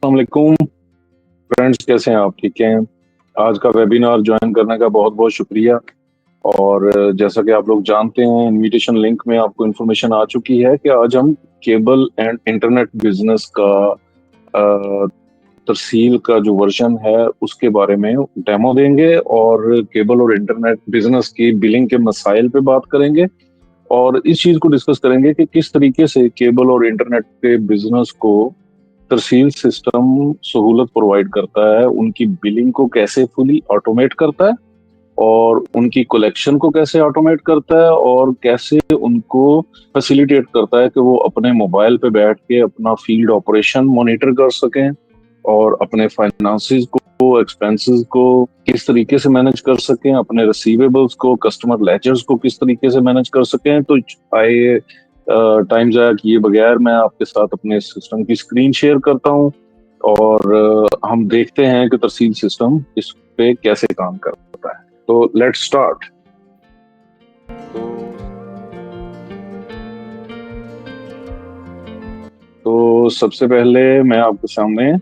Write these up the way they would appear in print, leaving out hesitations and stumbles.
अस्सलाम फ्रेंड्स, कैसे हैं आप? ठीक हैं? आज का वेबिनार ज्वाइन करने का बहुत बहुत शुक्रिया। और जैसा कि आप लोग जानते हैं, इनविटेशन लिंक में आपको इन्फॉर्मेशन आ चुकी है कि आज हम केबल एंड इंटरनेट बिजनेस का अ, तरसील का जो वर्जन है उसके बारे में डेमो देंगे और केबल और इंटरनेट बिजनेस की बिलिंग के मसाइल पे बात करेंगे। और इस चीज को डिस्कस करेंगे कि किस तरीके से केबल और इंटरनेट के बिजनेस को तरसील सिस्टम सहूलत प्रोवाइड करता है, उनकी बिलिंग को कैसे फुली ऑटोमेट करता है और उनकी कलेक्शन को कैसे ऑटोमेट करता है और कैसे उनको फैसिलिटेट करता है कि वो अपने मोबाइल पे बैठ के अपना फील्ड ऑपरेशन मॉनिटर कर सकें और अपने फाइनेंसेस को, एक्सपेंसेस को किस तरीके से मैनेज कर सकें, अपने रिसीवेबल्स को, कस्टमर लेजर्स को किस तरीके से मैनेज कर सकें। तो आइए टाइम ज़ाया किए बगैर मैं आपके साथ अपने सिस्टम की स्क्रीन शेयर करता हूं और हम देखते हैं कि तरसील सिस्टम इस पे कैसे काम करता है। तो लेट्स स्टार्ट। तो सबसे पहले मैं आपके सामने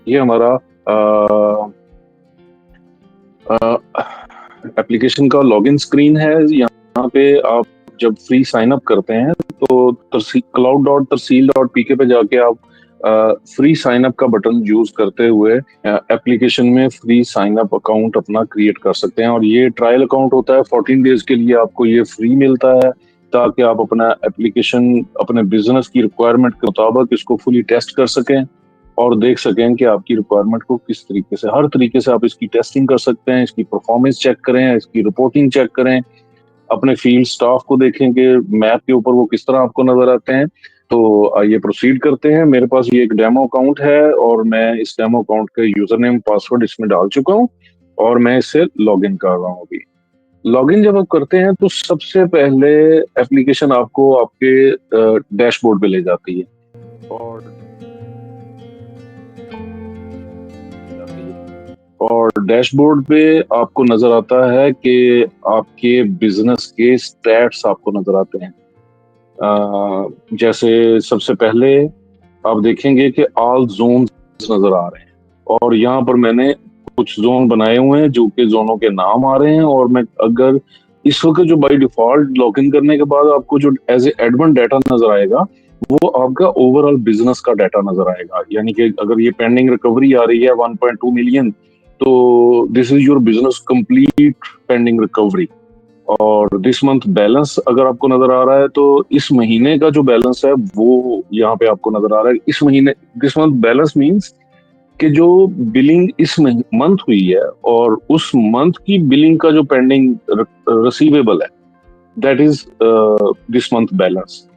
ये हमारा एप्लीकेशन का लॉगिन स्क्रीन है। यहाँ पे आप जब फ्री साइन अप करते हैं तो cloud.tarsil.pk पे जाके आप फ्री साइन अप का बटन यूज करते हुए एप्लीकेशन में फ्री साइन अप अकाउंट अपना क्रिएट कर सकते हैं। और ये ट्रायल अकाउंट होता है, 14 डेज के लिए आपको ये फ्री मिलता है ताकि आप अपना एप्लीकेशन अपने बिजनेस की रिक्वायरमेंट के मुताबिक इसको फुली टेस्ट कर सकें और देख सकें कि आपकी रिक्वायरमेंट को किस तरीके से, हर तरीके से आप इसकी टेस्टिंग कर सकते हैं, इसकी परफॉर्मेंस चेक करें, इसकी रिपोर्टिंग चेक करें, अपने फील्ड स्टाफ को देखें कि मैप के ऊपर वो किस तरह आपको नजर आते हैं। तो आइए प्रोसीड करते हैं। मेरे पास ये एक डेमो अकाउंट है और मैं इस डेमो अकाउंट का यूजर नेम पासवर्ड इसमें डाल चुका हूँ और मैं इससे लॉग इन कर रहा हूँ। अभी लॉग इन जब आप करते हैं तो सबसे पहले एप्लीकेशन आपको आपके डैशबोर्ड पे ले जाती है और डैशबोर्ड पे आपको नजर आता है कि आपके बिजनेस के स्टैट्स आपको नजर आते हैं। जैसे सबसे पहले आप देखेंगे कि ऑल जोन नजर आ रहे हैं और यहाँ पर मैंने कुछ जोन बनाए हुए हैं जो कि जोनों के नाम आ रहे हैं। और मैं अगर इस वक्त जो बाय डिफॉल्ट लॉगिन करने के बाद आपको जो एज ए एडमिन डाटा नजर आएगा वो आपका ओवरऑल बिजनेस का डाटा नजर आएगा। यानी कि अगर ये पेंडिंग रिकवरी आ रही है 1.2 मिलियन, तो this is your business complete pending recovery. और दिस मंथ बैलेंस अगर आपको नजर आ रहा है तो इस महीने का जो बैलेंस है वो यहाँ पे आपको नजर आ रहा है। इस महीने दिस मंथ बैलेंस मींस कि जो बिलिंग इस मंथ हुई है और उस मंथ की बिलिंग का जो पेंडिंग रिसीवेबल है, that is this month balance.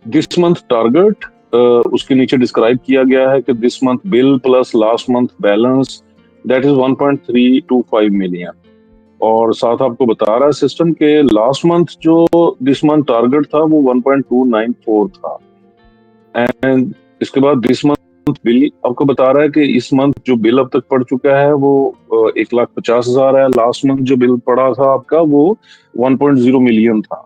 This month target उसके नीचे डिस्क्राइब किया गया है कि this month bill plus last month balance that is 1.325 million. और साथ आपको बता रहा है सिस्टम के लास्ट मंथ जो दिस मंथ टारगेट था वो 1.294 था। एंड इसके बाद दिस मंथ बिल आपको बता रहा है कि इस मंथ जो बिल अब तक पड़ चुका है वो 1,50,000 है। लास्ट मंथ जो बिल पड़ा था आपका वो 1.0 मिलियन था।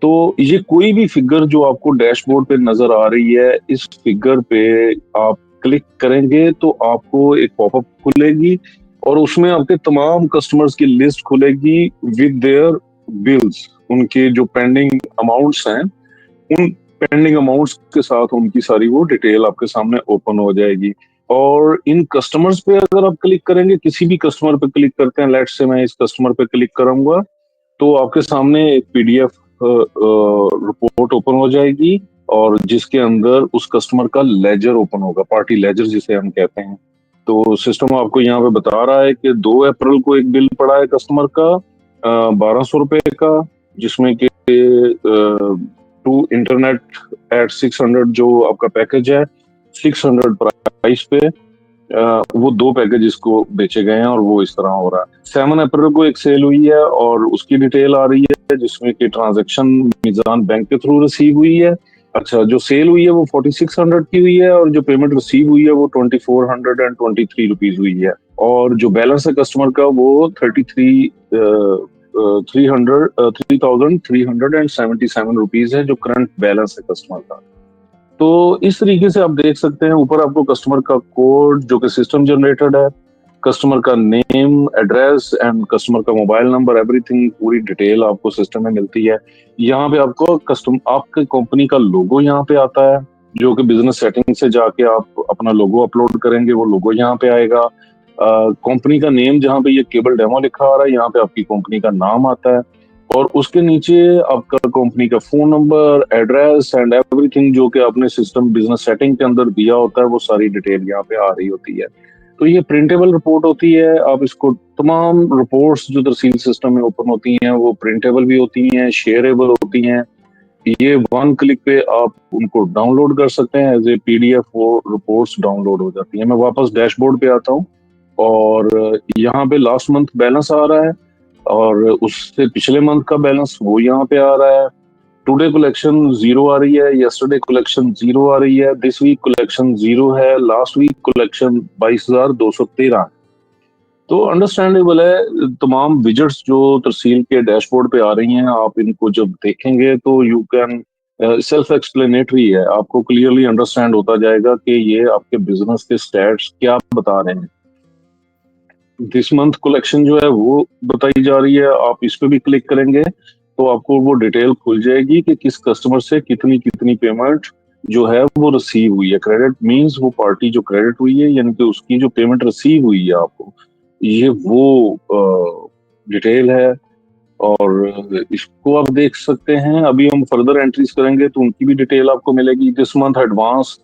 तो ये कोई भी फिगर जो आपको डैशबोर्ड पे नजर आ रही है, इस फिगर पे आप क्लिक करेंगे तो आपको एक पॉपअप खुलेगी और उसमें आपके तमाम कस्टमर्स की लिस्ट खुलेगी विद देयर बिल्स। उनके जो पेंडिंग अमाउंट्स हैं, उन पेंडिंग अमाउंट्स के साथ उनकी सारी वो डिटेल आपके सामने ओपन हो जाएगी। और इन कस्टमर्स पे अगर आप क्लिक करेंगे, किसी भी कस्टमर पे क्लिक करते हैं, लेट्स से मैं इस कस्टमर पे क्लिक करूंगा तो आपके सामने एक पीडीएफ रिपोर्ट ओपन हो जाएगी और जिसके अंदर उस कस्टमर का लेजर ओपन होगा, पार्टी लेजर जिसे हम कहते हैं। तो सिस्टम आपको यहाँ पे बता रहा है कि 2 अप्रैल को एक बिल पड़ा है कस्टमर का 1,200 रुपए का, जिसमें कि टू इंटरनेट एट 600 जो आपका पैकेज है, 600 प्राइस पे वो 2 पैकेज इसको बेचे गए हैं और वो इस तरह हो रहा है। 7 अप्रैल को एक सेल हुई है और उसकी डिटेल आ रही है जिसमें कि ट्रांजैक्शन मिजान बैंक के थ्रू रिसीव हुई है। अच्छा, जो सेल हुई है वो 4600 की हुई है और जो पेमेंट रिसीव हुई है वो 2423 रुपीज हुई है। और जो बैलेंस है कस्टमर का वो 3,377 रुपीज है जो करंट बैलेंस है कस्टमर का। तो इस तरीके से आप देख सकते हैं, ऊपर आपको कस्टमर का कोड जो कि सिस्टम जनरेटेड है, कस्टमर का नेम, एड्रेस एंड कस्टमर का मोबाइल नंबर, एवरीथिंग पूरी डिटेल आपको सिस्टम में मिलती है। यहाँ पे आपको आपके कंपनी का लोगो यहाँ पे आता है, जो कि बिजनेस सेटिंग से जाके आप अपना लोगो अपलोड करेंगे, वो लोगो यहाँ पे आएगा। कंपनी का नेम, जहाँ पे ये केबल डेमो लिखा आ रहा है, यहाँ पे आपकी कंपनी का नाम आता है, और उसके नीचे आपका कंपनी का phone number, address and everything जो कि आपने सिस्टम बिजनेस सेटिंग के अंदर दिया होता है, वो सारी डिटेल यहाँ पे आ रही होती है। तो ये प्रिंटेबल रिपोर्ट होती है। आप इसको, तमाम रिपोर्ट्स जो तहसील सिस्टम में ओपन होती हैं वो प्रिंटेबल भी होती हैं, शेयरेबल होती हैं। ये वन क्लिक पे आप उनको डाउनलोड कर सकते हैं, एज ए पीडीएफ वो रिपोर्ट्स डाउनलोड हो जाती हैं। मैं वापस डैशबोर्ड पे आता हूँ, और यहाँ पे लास्ट मंथ बैलेंस आ रहा है, और उससे पिछले मंथ का बैलेंस वो यहाँ पे आ रहा है। टुडे कलेक्शन 0 आ रही है, यस्टरडे कलेक्शन 0 आ रही है, दिस वीक कलेक्शन 0 है, लास्ट वीक कलेक्शन 22,213 है। तो अंडरस्टैंडेबल है। तमाम विजिट्स जो तहसील के डैशबोर्ड पे आ रही हैं, आप इनको जब देखेंगे तो यू कैन, सेल्फ एक्सप्लेनेटरी है, आपको क्लियरली अंडरस्टैंड होता जाएगा कि ये आपके बिजनेस के स्टैट्स क्या बता रहे हैं। दिस मंथ कलेक्शन जो है वो बताई जा रही है। आप इस पे भी क्लिक करेंगे तो आपको वो डिटेल खुल जाएगी कि किस कस्टमर से कितनी कितनी पेमेंट जो है वो रिसीव हुई है। क्रेडिट मींस वो पार्टी जो क्रेडिट हुई है, यानी कि उसकी जो पेमेंट रिसीव हुई है आपको, ये वो डिटेल है। और इसको आप देख सकते हैं। अभी हम फर्दर एंट्रीज करेंगे तो उनकी भी डिटेल आपको मिलेगी। दिस मंथ एडवांस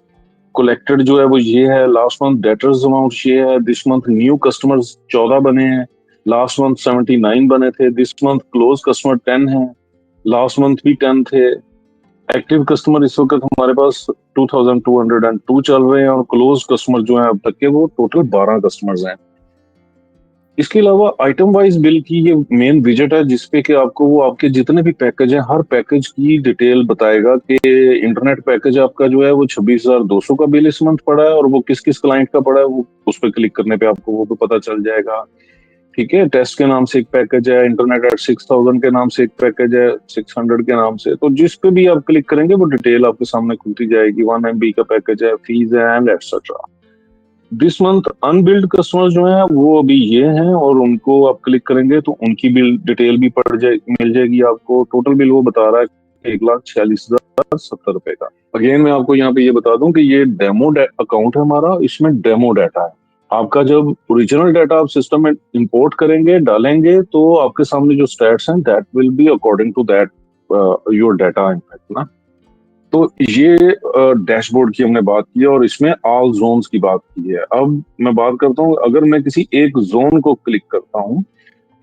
कलेक्टेड जो है वो ये है, लास्ट मंथ डेटर्स अमाउंट ये है, दिस मंथ न्यू कस्टमर्स 14 बने हैं, लास्ट मंथ 79 बने थे, दिस मंथ क्लोज कस्टमर 10 है, लास्ट मंथ भी 10 थे। एक्टिव कस्टमर इस वक्त हमारे पास 2202 चल रहे हैं, और क्लोज कस्टमर जो है अब तक के वो टोटल 12 कस्टमर्स हैं। इसके अलावा आइटम वाइज बिल की ये मेन विजेट है, जिसपे कि आपको वो आपके जितने भी पैकेज हैं, हर पैकेज की डिटेल बताएगा कि इंटरनेट पैकेज आपका जो है वो 26,200 का बिल इस मंथ पड़ा है, और वो किस किस क्लाइंट का पड़ा है, वो उस पर क्लिक करने पे आपको वो भी पता चल जाएगा। ठीक है, टेस्ट के नाम से एक पैकेज है, इंटरनेट एट 6,000 के नाम से एक पैकेज है, 600 के नाम से। तो जिस पे भी आप क्लिक करेंगे वो डिटेल आपके सामने खुलती जाएगी। 1 MB का पैकेज है, फीस है and etcetera. This month unbilled customer जो हैं वो अभी ये हैं, और उनको आप क्लिक करेंगे तो उनकी बिल डिटेल भी मिल जाएगी आपको। टोटल बिल वो बता रहा है 1,46,070 रुपए का। अगेन मैं आपको यहाँ पे ये बता दूं कि ये डेमो अकाउंट है हमारा, इसमें डेमो डाटा है। आपका जब ओरिजिनल डाटा आप सिस्टम में इंपोर्ट करेंगे, डालेंगे, तो आपके सामने जो स्टैट्स हैं that will be according to that your data in fact ना। तो ये डैशबोर्ड की हमने बात की है, और इसमें ऑल जोन्स की बात की है। अब मैं बात करता हूँ, अगर मैं किसी एक जोन को क्लिक करता हूँ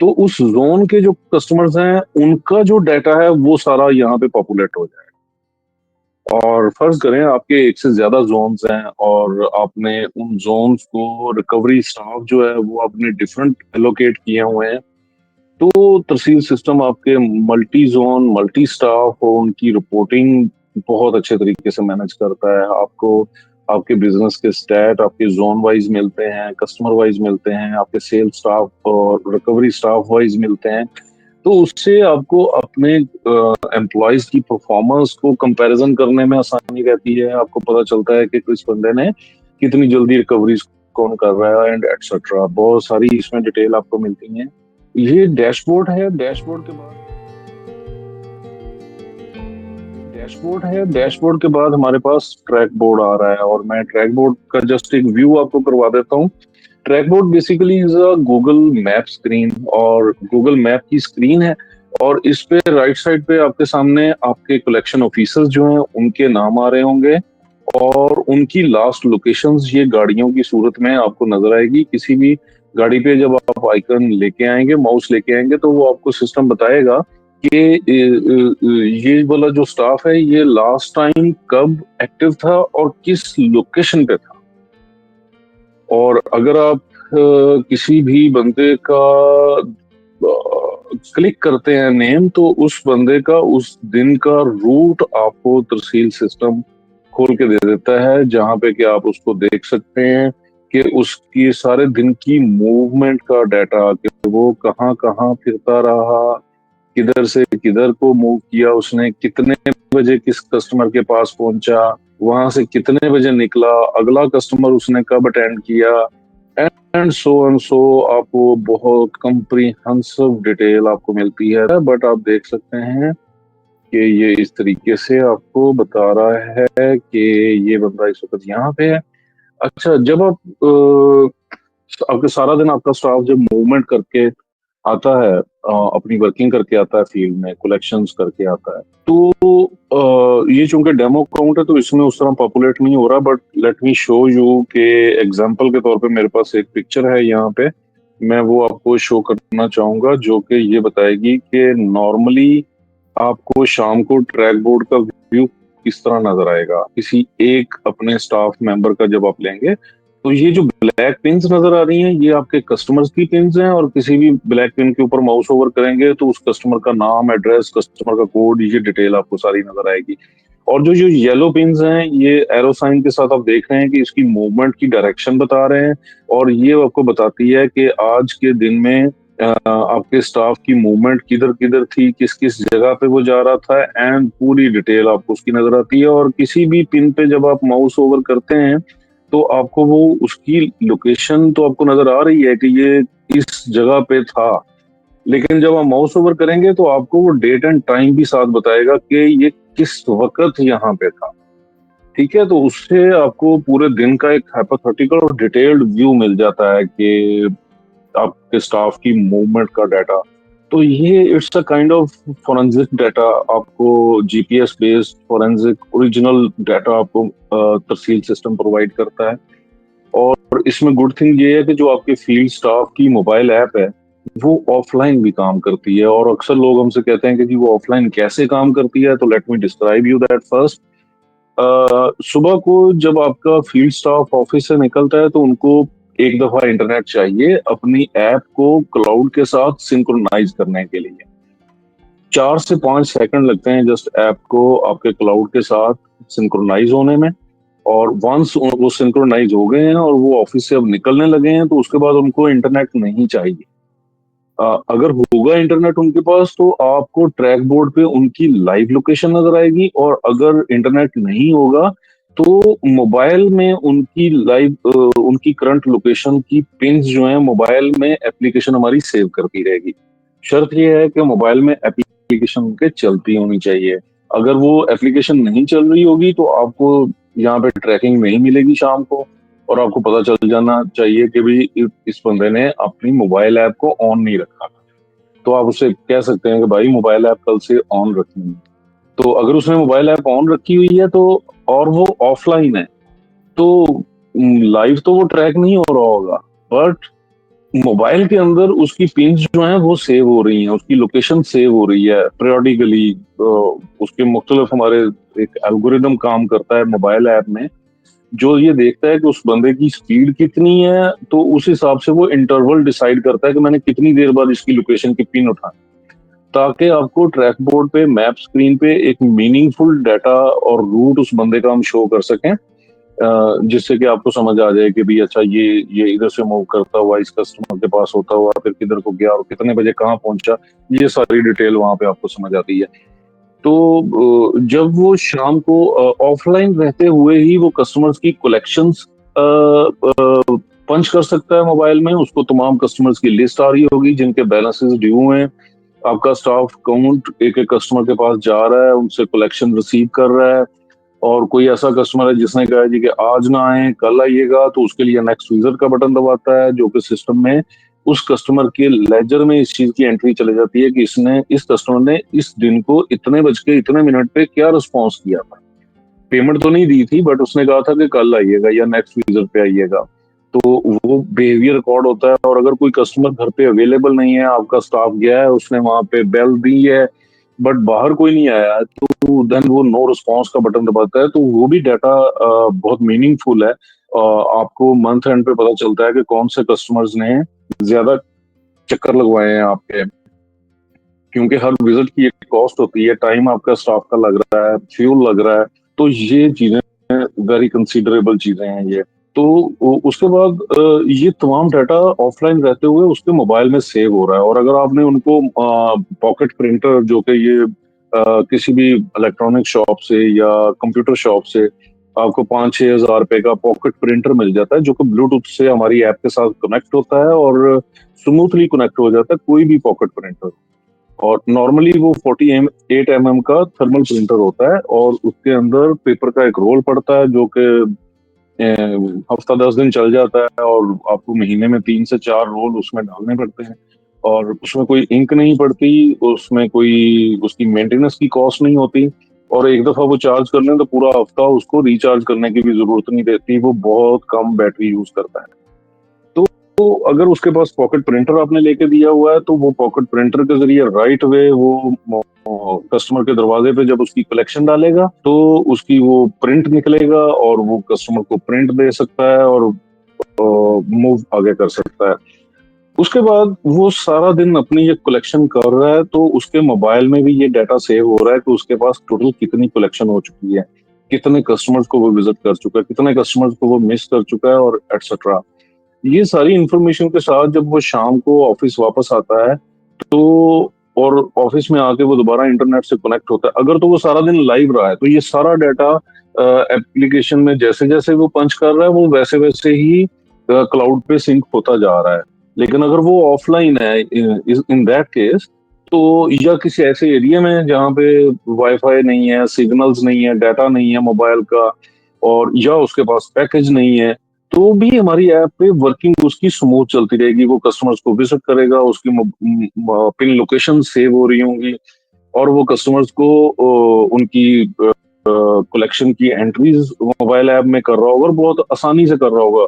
तो उस जोन के जो कस्टमर्स हैं उनका जो डाटा है वो सारा यहाँ पे पॉपुलेट हो जाएगा। और फर्ज करें आपके एक से ज्यादा जोन्स हैं, और आपने उन जोन्स को रिकवरी स्टाफ जो है वो आपने डिफरेंट एलोकेट किए हुए हैं, तो तहसील सिस्टम आपके मल्टी जोन, मल्टी स्टाफ और उनकी रिपोर्टिंग बहुत अच्छे तरीके से मैनेज करता है। आपको आपके बिजनेस के स्टैट आपके जोन वाइज मिलते हैं, कस्टमर वाइज मिलते हैं, आपके सेल्स स्टाफ और रिकवरी स्टाफ वाइज मिलते हैं। तो उससे आपको अपने एम्प्लॉयज की परफॉर्मेंस को कंपैरिजन करने में आसानी रहती है। आपको पता चलता है कि किस बंदे ने कितनी जल्दी रिकवरीज कौन कर रहा है एंड एक्सेट्रा। बहुत सारी इसमें डिटेल आपको मिलती है। ये डैशबोर्ड है। डैशबोर्ड के बाद हमारे पास ट्रैक बोर्ड आ रहा है, और मैं ट्रैक बोर्ड का जस्ट एक व्यू आपको करवा देता हूँ। Track board basically is a Google map screen, और गूगल मैप की स्क्रीन है, और इस पे राइट साइड पे आपके सामने आपके कलेक्शन ऑफिसर्स जो हैं उनके नाम आ रहे होंगे, और उनकी लास्ट लोकेशंस ये गाड़ियों की सूरत में आपको नजर आएगी। किसी भी गाड़ी पे जब आप आइकन लेके आएंगे, माउस लेके आएंगे, तो वो आपको सिस्टम बताएगा कि ये वाला जो स्टाफ है ये लास्ट टाइम कब एक्टिव था और किस लोकेशन पे था। और अगर आप किसी भी बंदे का क्लिक करते हैं नेम, तो उस बंदे का उस दिन का रूट आपको तहसील सिस्टम खोल के दे देता है, जहां पे कि आप उसको देख सकते हैं कि उसकी सारे दिन की मूवमेंट का डाटा, कि वो कहाँ कहाँ फिरता रहा, किधर से किधर को मूव किया उसने, कितने बजे किस कस्टमर के पास पहुंचा, वहां से कितने बजे निकला, अगला कस्टमर उसने कब अटेंड किया, एंड सो आपको बहुत कम्प्रीहेंसिव डिटेल आपको मिलती है। बट आप देख सकते हैं कि ये इस तरीके से आपको बता रहा है कि ये बंदा इस वक्त यहाँ पे है। अच्छा, जब आप आपके सारा दिन आपका स्टाफ जब मूवमेंट करके आता है, अपनी वर्किंग करके आता है, फील्ड में कलेक्शंस करके आता है, तो ये चूंकि डेमो अकाउंट है तो इसमें उस तरह पॉपुलेट नहीं हो रहा। But let me show you के एग्जांपल के तौर पे मेरे पास एक पिक्चर है यहाँ पे, मैं वो आपको शो करना चाहूंगा, जो कि ये बताएगी कि नॉर्मली आपको शाम को ट्रैक बोर्ड का व्यू किस तरह नजर आएगा किसी एक अपने स्टाफ मेंबर का जब आप लेंगे। तो ये जो ब्लैक पिन्स नजर आ रही हैं ये आपके कस्टमर्स की पिन्स हैं, और किसी भी ब्लैक पिन के ऊपर माउस ओवर करेंगे तो उस कस्टमर का नाम, एड्रेस, कस्टमर का कोड, ये डिटेल आपको सारी नजर आएगी। और जो जो येलो पिन्स हैं ये एरो साइन के साथ आप देख रहे हैं कि इसकी मूवमेंट की डायरेक्शन बता रहे हैं, और ये आपको बताती है कि आज के दिन में आपके स्टाफ की मूवमेंट किधर किधर थी, किस किस जगह पे वो जा रहा था, एंड पूरी डिटेल आपको उसकी नजर आती है। और किसी भी पिन पे जब आप माउस ओवर करते हैं तो आपको वो उसकी लोकेशन तो आपको नजर आ रही है कि ये इस जगह पे था, लेकिन जब आप माउस ओवर करेंगे तो आपको वो डेट एंड टाइम भी साथ बताएगा कि ये किस वक्त यहाँ पे था। ठीक है, तो उससे आपको पूरे दिन का एक हाइपोथेटिकल और डिटेल्ड व्यू मिल जाता है कि आपके स्टाफ की मूवमेंट का डाटा। तो ये it's a kind of forensic data, आपको GPS based forensic original data आपको तरसील सिस्टम प्रोवाइड करता है। और इसमें गुड थिंग ये है कि जो आपके फील्ड स्टाफ की मोबाइल ऐप है वो ऑफलाइन भी काम करती है। और अक्सर लोग हमसे कहते हैं कि जी वो ऑफलाइन कैसे काम करती है, तो let me describe you that first. सुबह को जब आपका फील्ड स्टाफ ऑफिस से निकलता है तो उनको एक दफा इंटरनेट चाहिए अपनी ऐप को क्लाउड के साथ सिंक्रोनाइज करने के लिए। 4 से 5 सेकंड लगते हैं जस्ट ऐप को आपके क्लाउड के साथ सिंक्रोनाइज होने में। और वंस वो सिंक्रोनाइज हो गए हैं और वो ऑफिस से अब निकलने लगे हैं तो उसके बाद उनको इंटरनेट नहीं चाहिए। अगर होगा इंटरनेट उनके पास तो आपको ट्रैक बोर्ड पे उनकी लाइव लोकेशन नजर आएगी, और अगर इंटरनेट नहीं होगा तो मोबाइल में उनकी लाइव उनकी करंट लोकेशन की पिन्स जो है मोबाइल में एप्लीकेशन हमारी सेव करती रहेगी। शर्त यह है कि मोबाइल में एप्लीकेशन उनके चलती होनी चाहिए। अगर वो एप्लीकेशन नहीं चल रही होगी तो आपको यहाँ पे ट्रैकिंग नहीं मिलेगी शाम को, और आपको पता चल जाना चाहिए कि भाई इस बंदे ने अपनी मोबाइल ऐप को ऑन नहीं रखा। तो आप उससे कह सकते हैं कि भाई मोबाइल ऐप कल से ऑन रखनी है। तो अगर उसने मोबाइल ऐप ऑन रखी हुई है तो, और वो ऑफलाइन है, तो लाइव तो वो ट्रैक नहीं हो रहा होगा, बट मोबाइल के अंदर उसकी पिन्स जो हैं वो सेव हो रही हैं, उसकी लोकेशन सेव हो रही है periodically। उसके मुख्तलिफ हमारे एक एल्गोरिदम काम करता है मोबाइल ऐप में, जो ये देखता है कि उस बंदे की स्पीड कितनी है, तो उस हिसाब से वो इंटरवल डिसाइड करता है कि मैंने कितनी देर बाद इसकी लोकेशन की पिन उठानी, ताकि आपको ट्रैक बोर्ड पे मैप स्क्रीन पे एक मीनिंगफुल डाटा और रूट उस बंदे का हम शो कर सकें, जिससे कि आपको समझ आ जाए कि भाई अच्छा ये इधर से मूव करता हुआ इस कस्टमर के पास होता हुआ फिर किधर को गया और कितने बजे कहाँ पहुंचा। ये सारी डिटेल वहां पे आपको समझ आती है। तो जब वो शाम को ऑफलाइन रहते हुए ही वो कस्टमर्स की कलेक्शंस पंच कर सकता है मोबाइल में, उसको तमाम कस्टमर्स की लिस्ट आ रही होगी जिनके बैलेंसेस ड्यू हैं। आपका स्टाफ काउंट एक एक कस्टमर के पास जा रहा है, उनसे कलेक्शन रिसीव कर रहा है। और कोई ऐसा कस्टमर है जिसने कहा है जी कि आज ना आए कल आइएगा, तो उसके लिए नेक्स्ट यूजर का बटन दबाता है, जो कि सिस्टम में उस कस्टमर के लेजर में इस चीज की एंट्री चली जाती है कि इसने इस कस्टमर ने इस दिन को इतने बज के इतने मिनट पे क्या रिस्पॉन्स किया था। पेमेंट तो नहीं दी थी बट उसने कहा था कि कल आइएगा या नेक्स्ट यूजर पे आइएगा। तो वो बिहेवियर रिकॉर्ड होता है। और अगर कोई कस्टमर घर पे अवेलेबल नहीं है, आपका स्टाफ गया है, उसने वहां पे बेल दी है बट बाहर कोई नहीं आया है, तो देन वो नो रिस्पॉन्स का बटन दबाता है। तो वो भी डाटा बहुत मीनिंगफुल है। आपको मंथ एंड पे पता चलता है कि कौन से कस्टमर्स ने ज्यादा चक्कर लगवाए हैं आपके, क्योंकि हर विजिट की एक कॉस्ट होती है, टाइम आपका स्टाफ का लग रहा है, फ्यूल लग रहा है। तो ये चीजें वेरी कंसीडरेबल चीजें हैं ये। तो उसके बाद ये तमाम डाटा ऑफलाइन रहते हुए उसके मोबाइल में सेव हो रहा है। और अगर आपने उनको पॉकेट प्रिंटर, जो कि ये किसी भी इलेक्ट्रॉनिक शॉप से या कंप्यूटर शॉप से आपको 5-6 हज़ार रुपए का पॉकेट प्रिंटर मिल जाता है जो कि ब्लूटूथ से हमारी ऐप के साथ कनेक्ट होता है और स्मूथली कनेक्ट हो जाता है कोई भी पॉकेट प्रिंटर। और नॉर्मली वो 48 mm का थर्मल प्रिंटर होता है और उसके अंदर पेपर का एक रोल पड़ता है जो कि हफ्ता 10 दिन चल जाता है और आपको महीने में 3 से 4 रोल उसमें डालने पड़ते हैं। और उसमें कोई इंक नहीं पड़ती, उसमें कोई उसकी मेंटेनेंस की कॉस्ट नहीं होती। और एक दफा वो चार्ज कर लें तो पूरा हफ्ता उसको रिचार्ज करने की भी जरूरत नहीं रहती, वो बहुत कम बैटरी यूज करता है। तो अगर उसके पास पॉकेट प्रिंटर आपने लेके दिया हुआ है तो वो पॉकेट प्रिंटर के जरिए राइट वे वो कस्टमर के दरवाजे पे जब उसकी कलेक्शन डालेगा तो उसकी वो प्रिंट निकलेगा और वो कस्टमर को प्रिंट दे सकता है और मूव आगे कर सकता है। उसके बाद वो सारा दिन अपनी ये कलेक्शन कर रहा है तो उसके मोबाइल में भी ये डाटा सेव हो रहा है कि उसके पास टोटल कितनी कलेक्शन हो चुकी है, कितने कस्टमर्स को वो विजिट कर चुका है, कितने कस्टमर्स को वो मिस कर चुका है और एटसेट्रा। ये सारी इंफॉर्मेशन के साथ जब वो शाम को ऑफिस वापस आता है तो और ऑफिस में आके वो दोबारा इंटरनेट से कनेक्ट होता है, अगर तो वो सारा दिन लाइव रहा है तो ये सारा डाटा एप्लीकेशन में जैसे जैसे वो पंच कर रहा है वो वैसे वैसे ही क्लाउड पे सिंक होता जा रहा है। लेकिन अगर वो ऑफलाइन है इन दैट केस तो या किसी ऐसे एरिया में जहाँ पे वाईफाई नहीं है, सिग्नल्स नहीं है, डाटा नहीं है मोबाइल का और या उसके पास पैकेज नहीं है तो भी हमारी ऐप पे वर्किंग उसकी स्मूथ चलती रहेगी। वो कस्टमर्स को विजिट करेगा, उसकी पिन लोकेशन सेव हो रही होंगी और वो कस्टमर्स को उनकी कलेक्शन की एंट्रीज मोबाइल ऐप में कर रहा होगा और बहुत आसानी से कर रहा होगा।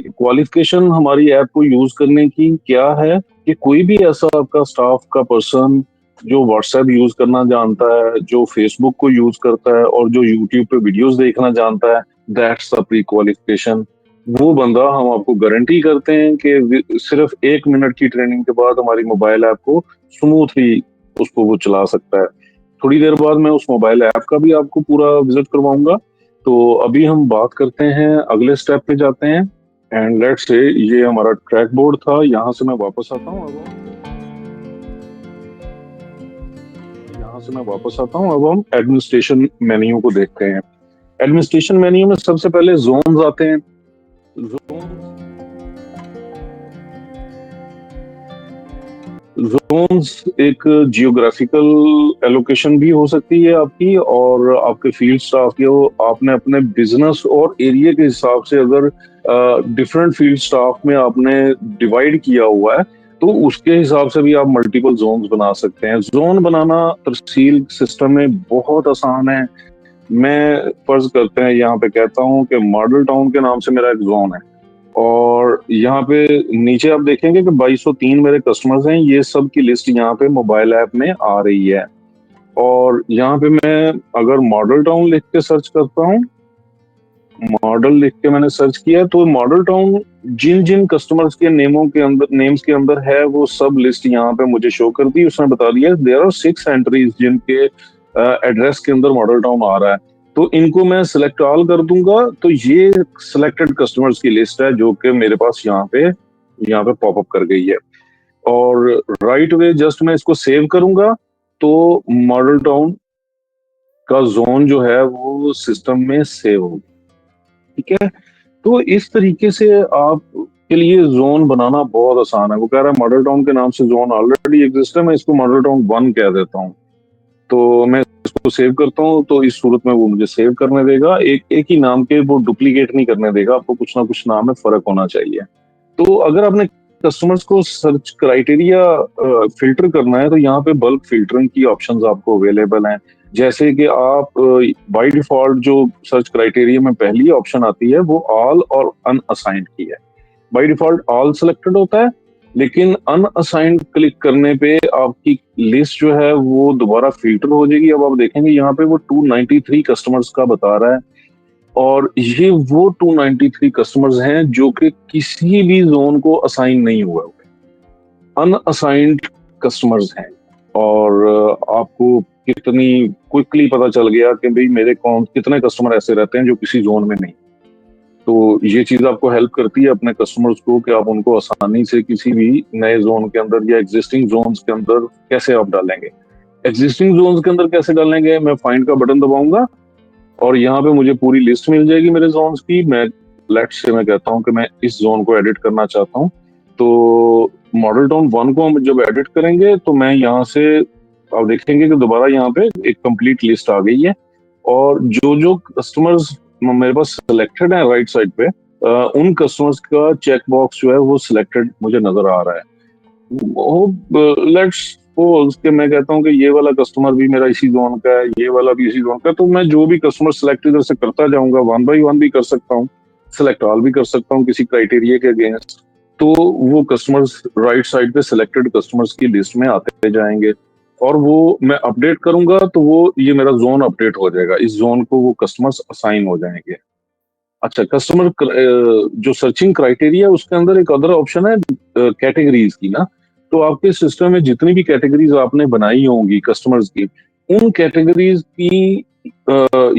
क्वालिफिकेशन हमारी ऐप को यूज करने की क्या है कि कोई भी ऐसा आपका स्टाफ का पर्सन जो व्हाट्सएप यूज करना जानता है, जो फेसबुक को यूज करता है और जो यूट्यूब पे वीडियोस देखना जानता है, दैट्स द प्री क्वालिफिकेशन। वो बंदा हम आपको गारंटी करते हैं कि सिर्फ 1 मिनट की ट्रेनिंग के बाद हमारी मोबाइल ऐप को स्मूथली उसको वो चला सकता है। थोड़ी देर बाद मैं उस मोबाइल ऐप का भी आपको पूरा विजिट करवाऊंगा। तो अभी हम बात करते हैं, अगले स्टेप पे जाते हैं। एंड लेट्स से ये हमारा ट्रैक बोर्ड था, यहाँ से मैं वापस आता हूँ। अब हम एडमिनिस्ट्रेशन मेन्यू को देखते हैं। एडमिनिस्ट्रेशन मेन्यू में सबसे पहले जोन्स आते हैं। जोन्स एक जियोग्राफिकल एलोकेशन भी हो सकती है आपकी और आपके फील्ड स्टाफ की हो। आपने अपने बिजनेस और एरिया के हिसाब से अगर डिफरेंट फील्ड स्टाफ में आपने डिवाइड किया हुआ है तो उसके हिसाब से भी आप मल्टीपल जोन्स बना सकते हैं। जोन बनाना तहसील सिस्टम में बहुत आसान है। मैं फर्ज करते हैं यहाँ पे कहता हूँ कि मॉडल टाउन के नाम से मेरा एक जोन है और यहाँ पे नीचे आप देखेंगे कि 2203 मेरे कस्टमर्स हैं। ये सब की लिस्ट यहाँ पे मोबाइल ऐप में आ रही है और यहाँ पे मैं अगर मॉडल टाउन लिख के सर्च करता हूँ, मॉडल लिख के मैंने सर्च किया तो मॉडल टाउन जिन जिन कस्टमर्स के नेम्स के अंदर है वो सब लिस्ट यहाँ पे मुझे शो कर दी। उसने बता दिया देयर आर 6 एंट्रीज जिनके एड्रेस के अंदर मॉडल टाउन आ रहा है। तो इनको मैं सिलेक्ट ऑल कर दूंगा तो ये सिलेक्टेड कस्टमर्स की लिस्ट है जो कि मेरे पास यहाँ पे पॉपअप कर गई है। और राइट वे जस्ट मैं इसको सेव करूंगा तो मॉडल टाउन का जोन जो है वो सिस्टम में सेव होगा। ठीक है, तो इस तरीके से आप के लिए जोन बनाना बहुत आसान है। वो कह रहा है मॉडल टाउन के नाम से जोन ऑलरेडी एग्जिस्ट है, मैं इसको मॉडल टाउन 1 कह देता हूँ। तो मैं इसको सेव करता हूँ तो इस सूरत में वो मुझे सेव करने देगा। एक ही नाम के वो डुप्लीकेट नहीं करने देगा, आपको कुछ ना कुछ नाम में फर्क होना चाहिए। तो अगर आपने कस्टमर्स को सर्च क्राइटेरिया फिल्टर करना है तो यहाँ पे बल्क फिल्टरिंग की ऑप्शंस आपको अवेलेबल हैं। जैसे कि आप बाय डिफॉल्ट जो सर्च क्राइटेरिया में पहली ऑप्शन आती है वो ऑल और अनअसाइंड की है। बाय डिफॉल्ट ऑल सिलेक्टेड होता है लेकिन अनअसाइंड क्लिक करने पे आपकी लिस्ट जो है वो दोबारा फिल्टर हो जाएगी। अब आप देखेंगे यहाँ पे वो 293 कस्टमर्स का बता रहा है और ये वो 293 कस्टमर्स हैं जो कि किसी भी जोन को असाइन नहीं हुए हुए, अनअसाइंड कस्टमर्स हैं। और आपको कितनी क्विकली पता चल गया कि भाई मेरे कितने कस्टमर ऐसे रहते हैं जो किसी जोन में नहीं। तो ये चीज आपको हेल्प करती है अपने कस्टमर्स को कि आप उनको आसानी से किसी भी नए जोन के अंदर या एग्जिस्टिंग जोन्स के अंदर कैसे आप डालेंगे। एग्जिस्टिंग जोन्स के अंदर कैसे डालेंगे, मैं फाइंड का बटन दबाऊंगा और यहाँ पे मुझे पूरी लिस्ट मिल जाएगी मेरे जोन्स की। मैं लेट्स से मैं कहता हूँ कि मैं इस जोन को एडिट करना चाहता हूँ, तो मॉडल टाउन 1 को हम जब एडिट करेंगे तो मैं यहाँ से आप देखेंगे कि दोबारा यहाँ पे एक कंप्लीट लिस्ट आ गई है, और जो जो कस्टमर्स मेरे पास सिलेक्टेड है राइट साइड पे, उन कस्टमर्स का चेक बॉक्स जो है वो सिलेक्टेड मुझे नजर आ रहा है। लेट्स सपोज कि मैं कहता हूँ कि ये वाला कस्टमर भी मेरा इसी जोन का है, ये वाला भी इसी जोन का है, तो मैं जो भी कस्टमर सिलेक्ट इधर से करता जाऊंगा, 1 by 1 भी कर सकता हूँ, सिलेक्ट ऑल भी कर सकता हूँ किसी क्राइटेरिया के अगेंस्ट। तो वो कस्टमर्स राइट साइड पे सिलेक्टेड कस्टमर्स की लिस्ट में आते जाएंगे, और वो मैं अपडेट करूंगा तो वो ये मेरा जोन अपडेट हो जाएगा, इस जोन को वो कस्टमर्स असाइन हो जाएंगे। अच्छा, कस्टमर जो सर्चिंग क्राइटेरिया उसके अंदर एक अदर ऑप्शन है कैटेगरीज की ना। तो आपके सिस्टम में जितनी भी कैटेगरीज आपने बनाई होंगी कस्टमर्स की, उन कैटेगरीज की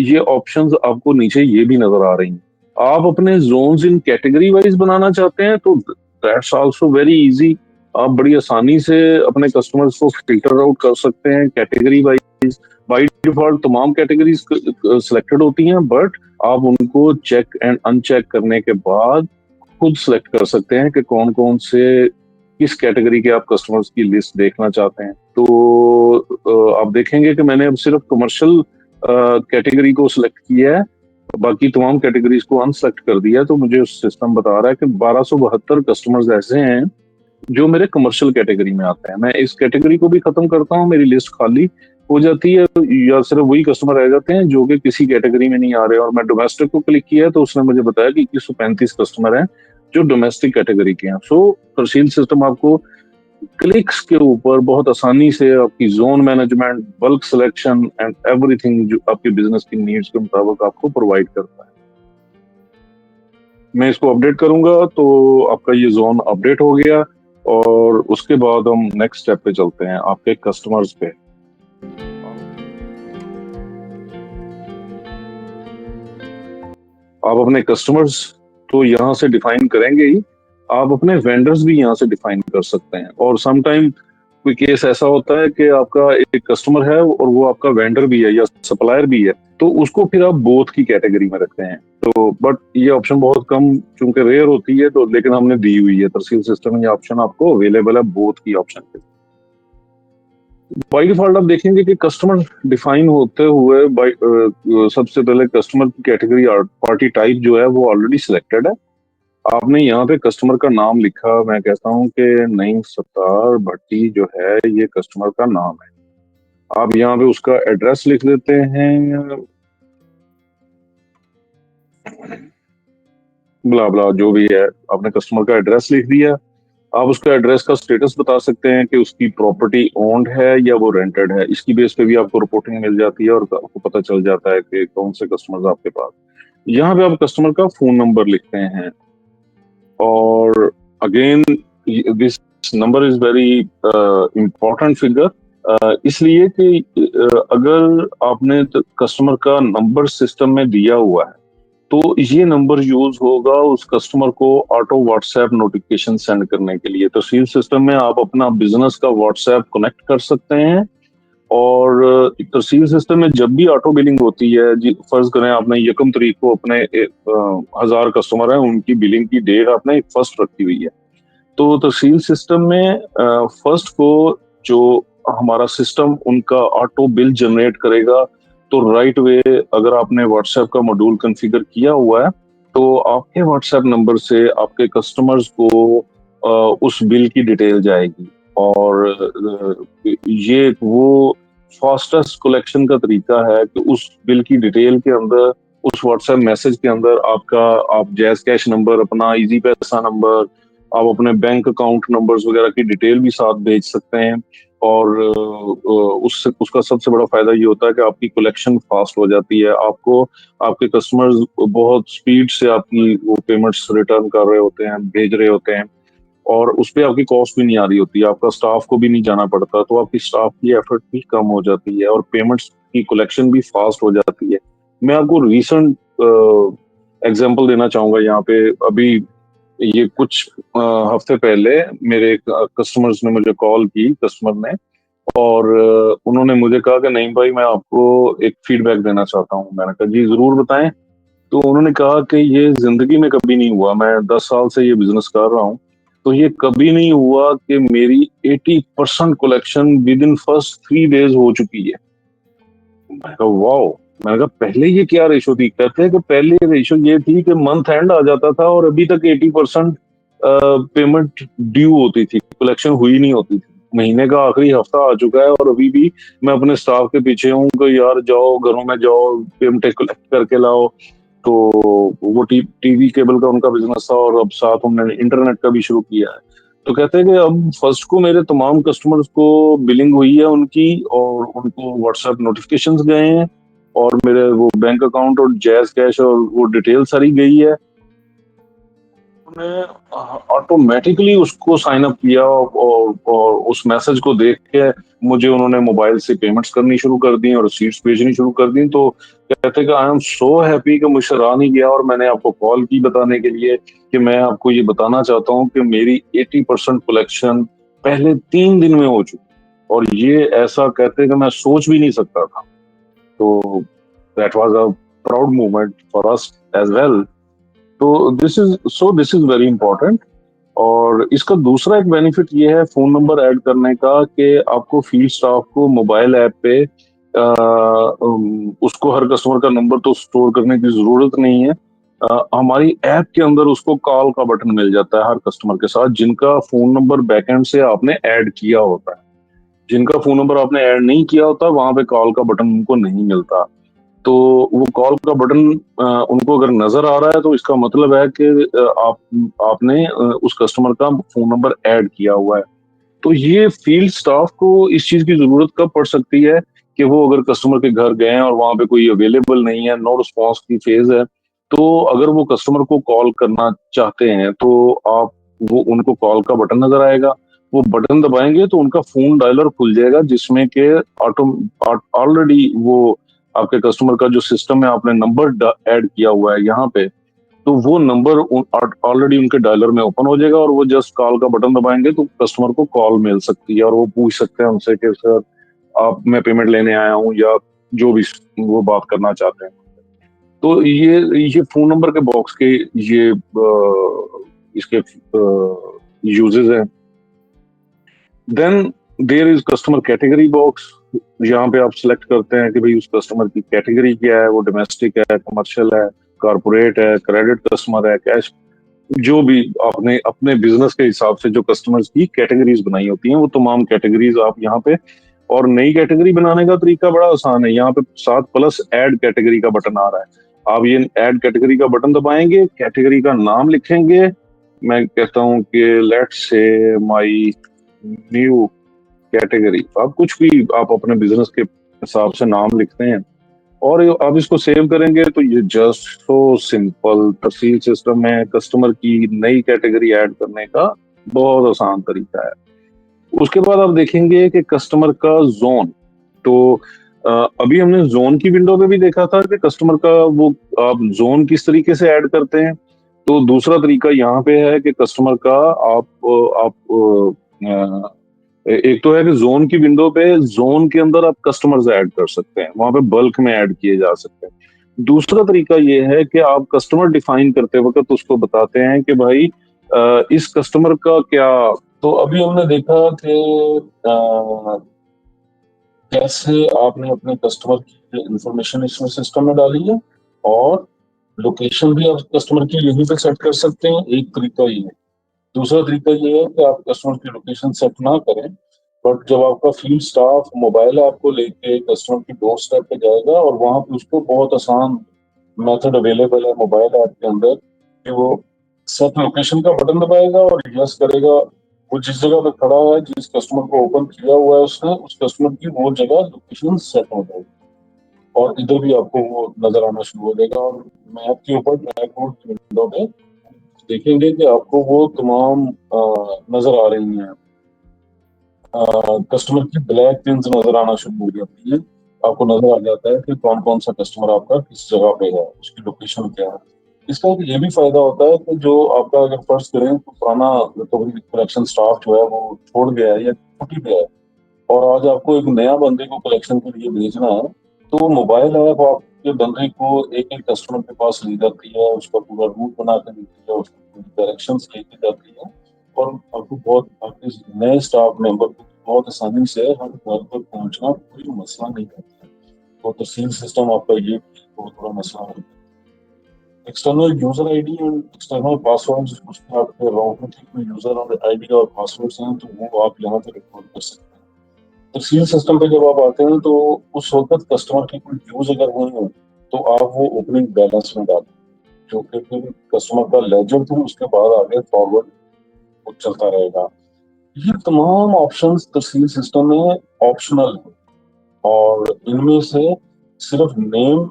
ये ऑप्शंस आपको नीचे ये भी नजर आ रही हैं। आप अपने जोन्स इन कैटेगरी वाइज बनाना चाहते हैं तो दैट्स आल्सो वेरी इजी। आप बड़ी आसानी से अपने कस्टमर्स को फिल्टर आउट कर सकते हैं कैटेगरी वाइज। बाय डिफॉल्ट तमाम कैटेगरीज सिलेक्टेड होती हैं, बट आप उनको चेक एंड अनचेक करने के बाद खुद सेलेक्ट कर सकते हैं कि कौन कौन से किस कैटेगरी के आप कस्टमर्स की लिस्ट देखना चाहते हैं। तो आप देखेंगे कि मैंने अब सिर्फ कमर्शियल कैटेगरी को सिलेक्ट किया है, बाकी तमाम कैटेगरीज को अनसेलेक्ट कर दिया है। तो मुझे सिस्टम बता रहा है कि 1272 कस्टमर्स ऐसे हैं जो मेरे कमर्शियल कैटेगरी में आते हैं। मैं इस कैटेगरी को भी खत्म करता हूँ, मेरी लिस्ट खाली हो जाती है, या सिर्फ वही कस्टमर रह जाते हैं जो कि किसी कैटेगरी में नहीं आ रहे। और मैं डोमेस्टिक को क्लिक किया है तो उसने मुझे बताया कि 2135 कस्टमर हैं जो डोमेस्टिक कैटेगरी के हैं। सो तहसील सिस्टम आपको क्लिक्स के ऊपर बहुत आसानी से आपकी zone management, bulk selection and everything जो आपके बिजनेस की नीड्स के मुताबिक आपको प्रोवाइड करता है। मैं इसको अपडेट करूंगा तो आपका ये जोन अपडेट हो गया, और उसके बाद हम नेक्स्ट स्टेप पे चलते हैं आपके कस्टमर्स पे। आप अपने कस्टमर्स तो यहाँ से डिफाइन करेंगे ही, आप अपने वेंडर्स भी यहाँ से डिफाइन कर सकते हैं। और समटाइम कोई केस ऐसा होता है कि आपका एक कस्टमर है और वो आपका वेंडर भी है या सप्लायर भी है, तो उसको फिर आप बोथ की कैटेगरी में रखते हैं। तो बट ये ऑप्शन बहुत कम चूंकि रेयर होती है, तो लेकिन हमने दी हुई है तहसील सिस्टम में, ये ऑप्शन आपको अवेलेबल है बोथ की ऑप्शन पे। बाय डिफॉल्ट आप देखेंगे कि कस्टमर डिफाइन होते हुए सबसे पहले कस्टमर की कैटेगरी पार्टी टाइप जो है वो ऑलरेडी सिलेक्टेड है। आपने यहाँ पे कस्टमर का नाम लिखा, मैं कहता हूँ कि नईम सत्तार भट्टी जो है ये कस्टमर का नाम है। आप यहाँ पे उसका एड्रेस लिख देते हैं, ब्ला ब्ला जो भी है, आपने कस्टमर का एड्रेस लिख दिया। आप उसका एड्रेस का स्टेटस बता सकते हैं कि उसकी प्रॉपर्टी ओन्ड है या वो रेंटेड है। इसकी बेस पे भी आपको रिपोर्टिंग मिल जाती है और आपको पता चल जाता है कि कौन से कस्टमर्स आपके पास। यहाँ पे आप कस्टमर का फोन नंबर लिखते हैं, और again this number is very important figure, इसलिए कि अगर आपने कस्टमर का नंबर सिस्टम में दिया हुआ है तो ये नंबर यूज होगा उस कस्टमर को ऑटो व्हाट्सएप नोटिफिकेशन सेंड करने के लिए। तो सील सिस्टम में आप अपना बिजनेस का व्हाट्सएप कनेक्ट कर सकते हैं, और तहसील सिस्टम में जब भी ऑटो बिलिंग होती है, फर्ज करें आपने यकम तारीख को अपने 1000 कस्टमर है उनकी बिलिंग की डेट आपने फर्स्ट रखी हुई है, तो तहसील सिस्टम में फर्स्ट को जो हमारा सिस्टम उनका ऑटो बिल जनरेट करेगा। तो राइट वे अगर आपने व्हाट्सएप का मॉड्यूल कॉन्फ़िगर किया हुआ है तो आपके व्हाट्सएप नंबर से आपके कस्टमर्स को उस बिल की डिटेल जाएगी, और ये वो फास्टेस्ट कलेक्शन का तरीका है कि उस बिल की डिटेल के अंदर, उस व्हाट्सएप मैसेज के अंदर आपका आप जैज कैश नंबर, अपना इजी पैसा नंबर, आप अपने बैंक अकाउंट नंबर्स वगैरह की डिटेल भी साथ भेज सकते हैं। और उससे उसका सबसे बड़ा फायदा ये होता है कि आपकी कलेक्शन फास्ट हो जाती है। आपको आपके कस्टमर्स बहुत स्पीड से आपकी वो पेमेंट्स रिटर्न कर रहे होते हैं, भेज रहे होते हैं, और उस पर आपकी कॉस्ट भी नहीं आ रही होती है, आपका स्टाफ को भी नहीं जाना पड़ता, तो आपकी स्टाफ की एफर्ट भी कम हो जाती है और पेमेंट्स की कलेक्शन भी फास्ट हो जाती है। मैं आपको रिसेंट एग्जांपल देना चाहूंगा यहाँ पे। अभी ये कुछ हफ्ते पहले मेरे कस्टमर्स ने मुझे कॉल की, कस्टमर ने, और उन्होंने मुझे कहा कि नहीं भाई, मैं आपको एक फीडबैक देना चाहता हूँ। मैंने कहा जी जरूर बताएं। तो उन्होंने कहा कि ये जिंदगी में कभी नहीं हुआ, मैं 10 साल से ये बिजनेस कर रहा हूँ, तो ये कभी नहीं हुआ कि मेरी 80% collection with in first 3 days हो चुकी है। मैंने कहा वाओ। मैंने कहा पहले ये क्या रेशो थी? कहते हैं कि पहले रेशो ये थी कि मंथ एंड आ जाता था और अभी तक 80% पेमेंट ड्यू होती थी, कलेक्शन हुई नहीं होती थी। महीने का आखिरी हफ्ता आ चुका है और अभी भी मैं अपने स्टाफ के पीछे हूँ कि यार जाओ घरों में जाओ, पेमेंट कलेक्ट करके लाओ। तो वो टीवी केबल का उनका बिजनेस था और अब साथ उन्होंने इंटरनेट का भी शुरू किया है। तो कहते हैं कि अब फर्स्ट को मेरे तमाम कस्टमर्स को बिलिंग हुई है उनकी, और उनको व्हाट्सएप नोटिफिकेशंस गए हैं, और मेरे वो बैंक अकाउंट और जैज कैश और वो डिटेल सारी गई है। उन्होंने ऑटोमेटिकली उसको साइन अप किया, और उस मैसेज को देख के मुझे उन्होंने मोबाइल से पेमेंट्स करनी शुरू कर दी और रसीट्स भेजनी शुरू कर दी। तो कहते हैं कि आई एम सो हैप्पी कि मुझसे रहा नहीं गया, और मैंने आपको कॉल की बताने के लिए कि मैं आपको ये बताना चाहता हूँ कि मेरी 80% कलेक्शन पहले 3 दिन में हो चुकी। और ये ऐसा कहते हैं कि मैं सोच भी नहीं सकता था। तो that was a proud moment for us as well. तो दिस इज वेरी इंपॉर्टेंट। और इसका दूसरा एक बेनिफिट ये है फोन नंबर ऐड करने का कि आपको फील्ड स्टाफ को मोबाइल ऐप पे उसको हर कस्टमर का नंबर तो स्टोर करने की जरूरत नहीं है। हमारी ऐप के अंदर उसको कॉल का बटन मिल जाता है हर कस्टमर के साथ जिनका फोन नंबर बैकएंड से आपने ऐड किया होता है। जिनका फोन नंबर आपने ऐड नहीं किया होता वहां पे कॉल का बटन उनको नहीं मिलता। तो वो कॉल का बटन उनको अगर नजर आ रहा है तो इसका मतलब है कि आपने उस कस्टमर का फोन नंबर ऐड किया हुआ है। तो ये फील्ड स्टाफ को इस चीज की जरूरत कब पड़ सकती है कि वो अगर कस्टमर के घर गए हैं और वहां पे कोई अवेलेबल नहीं है, नो रिस्पॉन्स की फेज है, तो अगर वो कस्टमर को कॉल करना चाहते हैं तो आप वो उनको कॉल का बटन नजर आएगा, वो बटन दबाएंगे तो उनका फोन डायलर खुल जाएगा जिसमें के ऑटो ऑलरेडी वो आपके कस्टमर का जो सिस्टम है आपने नंबर ऐड किया हुआ है यहाँ पे, तो वो नंबर ऑलरेडी उनके डायलर में ओपन हो जाएगा और वो जस्ट कॉल का बटन दबाएंगे तो कस्टमर को कॉल मिल सकती है और वो पूछ सकते हैं उनसे कि सर आप मैं पेमेंट लेने आया हूँ या जो भी वो बात करना चाहते हैं। तो ये फोन नंबर के बॉक्स के ये इसके यूजेस हैं। Then there is customer category box. यहाँ पे आप सिलेक्ट करते हैं कि भाई उस कस्टमर की कैटेगरी क्या है, वो डोमेस्टिक है, कमर्शियल है, कारपोरेट है, क्रेडिट कस्टमर है, कैश, जो भी आपने अपने बिजनेस के हिसाब से जो कस्टमर्स की कैटेगरीज बनाई होती हैं वो तमाम कैटेगरीज आप यहाँ पे। और नई कैटेगरी बनाने का तरीका बड़ा आसान है, यहाँ पे साथ प्लस ऐड कैटेगरी का बटन आ रहा है। आप ये ऐड कैटेगरी का बटन दबाएंगे, कैटेगरी का नाम लिखेंगे। मैं कहता हूँ कि let's say my new category, आप कुछ भी आप अपने बिजनेस के हिसाब से नाम लिखते हैं और आप इसको सेव करेंगे तो ये जस्ट सो सिंपल तफसील सिस्टम है। कस्टमर की नई कैटेगरी ऐड करने का बहुत आसान तरीका है। उसके बाद आप देखेंगे कि कस्टमर का जोन। तो अभी हमने जोन की विंडो पे भी देखा था कि कस्टमर का वो आप जोन किस तरीके से ऐड करते हैं। तो दूसरा तरीका यहाँ पे है कि कस्टमर का आप एक तो है कि जोन की विंडो पे जोन के अंदर आप कस्टमर्स ऐड कर सकते हैं, वहां पे बल्क में ऐड किए जा सकते हैं। दूसरा तरीका ये है कि आप कस्टमर डिफाइन करते वक्त उसको बताते हैं कि भाई इस कस्टमर का क्या। तो अभी हमने देखा कि कैसे आपने अपने कस्टमर की इंफॉर्मेशन इसमें सिस्टम में डाली है और लोकेशन भी आप कस्टमर की यहीं पे सेट कर सकते हैं, एक तरीका ये है। दूसरा तरीका ये है कि आप कस्टमर की लोकेशन सेट ना करें, बट जब आपका फील्ड स्टाफ मोबाइल ऐप को लेके कस्टमर की डोर स्टेप पे जाएगा और वहां पे उसको बहुत आसान मेथड अवेलेबल है मोबाइल ऐप के अंदर कि वो सेट लोकेशन का बटन दबाएगा और यस करेगा। वो जिस जगह पे खड़ा है, जिस कस्टमर को ओपन किया हुआ है उसने, उस कस्टमर की वो जगह लोकेशन सेट हो जाएगी और इधर भी आपको वो नजर आना शुरू हो जाएगा। और मैप के ऊपर ट्रैक रोड की विंडो में देखेंगे कि आपको वो तमाम नजर आ रही हैं। कस्टमर की ब्लैक पिन्स नजर आना शुरू हो जाती है। आपको नजर आ जाता है कि कौन कौन सा कस्टमर आपका किस जगह पे है, उसकी लोकेशन क्या है। इसका एक ये भी फायदा होता है कि जो आपका अगर फर्ज करें तो पुराना रिकवरी कलेक्शन स्टाफ जो है वो छोड़ गया है या छुट्टी पे है, और आज आपको एक नया बंदे को कलेक्शन के लिए भेजना है, तो मोबाइल ऐप आपके बंदे को एक एक कस्टमर के पास ले जाती है, उसका पूरा रूट बना के देती है, उसको पूरी डायरेक्शंस लेके जाती है, और आपको बहुत आपके नए स्टाफ मेंबर को बहुत आसानी से हर घर पर पहुंचना कोई मसला नहीं होता है। तो तहसील सिस्टम आपका ये बहुत बड़ा मसला है। External user ID and external passwords, उसमें आपके राउटर की कोई यूजर और आईडी और पासवर्ड्स हैं तो वो आप यहाँ पे रिकॉर्ड कर सकते हैं। तहसील सिस्टम पे जब आप आते हैं तो उस वक्त कस्टमर की कोई ड्यूज अगर हुई हो तो आप वो ओपनिंग बैलेंस में डालें, जो कि फिर कस्टमर का लेजर थी उसके बाद आगे फॉरवर्ड वो चलता रहेगा। ये तमाम ऑप्शंस तहसील सिस्टम में ऑप्शनल है, और इनमें से सिर्फ नेम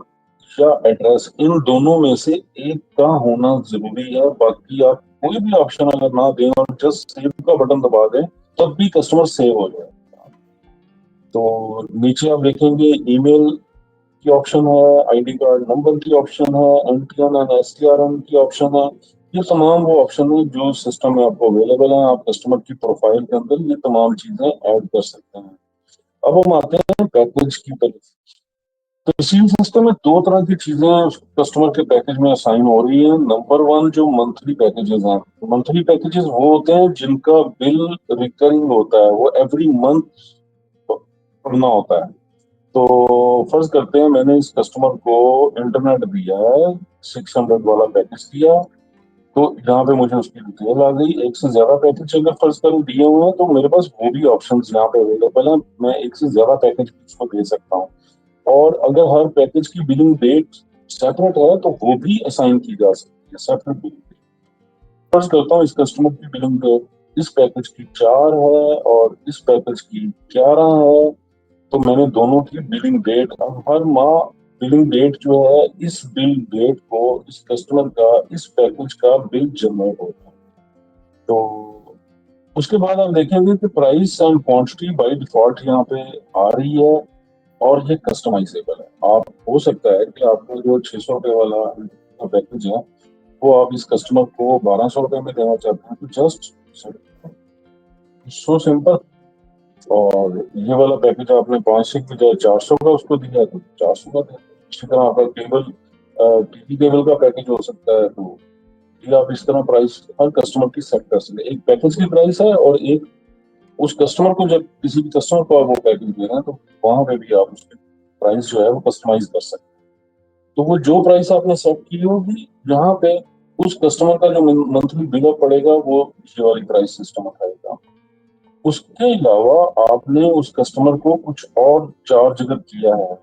या एड्रेस, इन दोनों में से एक का होना जरूरी है। बाकी आप कोई भी ऑप्शन अगर ना दें और जस्ट सेव का बटन दबा दें तब भी कस्टमर सेव हो जाए। तो नीचे आप देखेंगे ईमेल की ऑप्शन है, आईडी कार्ड नंबर की ऑप्शन है, एनटीएन एंड एसटीआरएन की ऑप्शन है। ये तमाम वो ऑप्शन है जो सिस्टम में आपको अवेलेबल है। आप कस्टमर की प्रोफाइल के अंदर ये तमाम चीजें ऐड कर सकते हैं। अब हम आते हैं पैकेज की तरफ। तहसील सिस्टम में दो तरह की चीजें कस्टमर के पैकेज में असाइन हो रही है। नंबर वन, जो मंथली पैकेजेस हैं। मंथली पैकेजेस वो होते हैं जिनका बिल रिकरिंग होता है, वो एवरी मंथ भरना होता है। तो फर्ज करते हैं मैंने इस कस्टमर को इंटरनेट दिया है, 600 वाला पैकेज दिया, तो यहाँ पे मुझे उसकी डिटेल आ गई। एक से ज्यादा पैकेज अगर फर्ज करूँ दिए हुए हैं तो मेरे पास वो भी ऑप्शन यहाँ पे अवेलेबल है, मैं एक से ज्यादा पैकेज उसको दे सकता हूँ। और अगर हर पैकेज की बिलिंग डेट सेपरेट है तो वो भी असाइन की जा सकती है, सेपरेट बिलिंग डेट। फर्ज करता हूँ इस कस्टमर की बिलिंग डेट इस पैकेज की 4 है और इस पैकेज की 11 है, तो मैंने दोनों की बिलिंग डेट, अब हर माह बिलिंग डेट जो है, इस बिल डेट को इस कस्टमर का इस पैकेज का बिल जनरेट होता है। तो उसके बाद आप देखेंगे कि price and quantity by default यहाँ पे आ रही है, और ये कस्टमाइजेबल है। आप हो सकता है कि आपको जो 600 रुपये वाला पैकेज है वो आप इस कस्टमर को 1200 रुपये में देना चाहते हैं, तो जस्ट सो सिंपल। और ये वाला पैकेज आपने 500 की बजाय 400 का उसको दिया तो 400 का दें। इसी तरह आपका केबल टीवी केबल का पैकेज हो सकता है, तो ये आप इस तरह प्राइस हर कस्टमर की सेट कर सकते हैं। एक पैकेज की प्राइस है और एक उस कस्टमर को, जब किसी भी कस्टमर को आप वो पैकेज दे रहे हैं तो वहां पे भी आप उसकी प्राइस जो है वो कस्टमाइज कर सकते हैं। तो वो जो प्राइस आपने सेट की होगी यहाँ पे उस कस्टमर का जो मंथली बिल पड़ेगा वो ये वाली प्राइस सिस्टम उठाएगा। उसके अलावा आपने उस कस्टमर को कुछ और चार्ज अगर किया है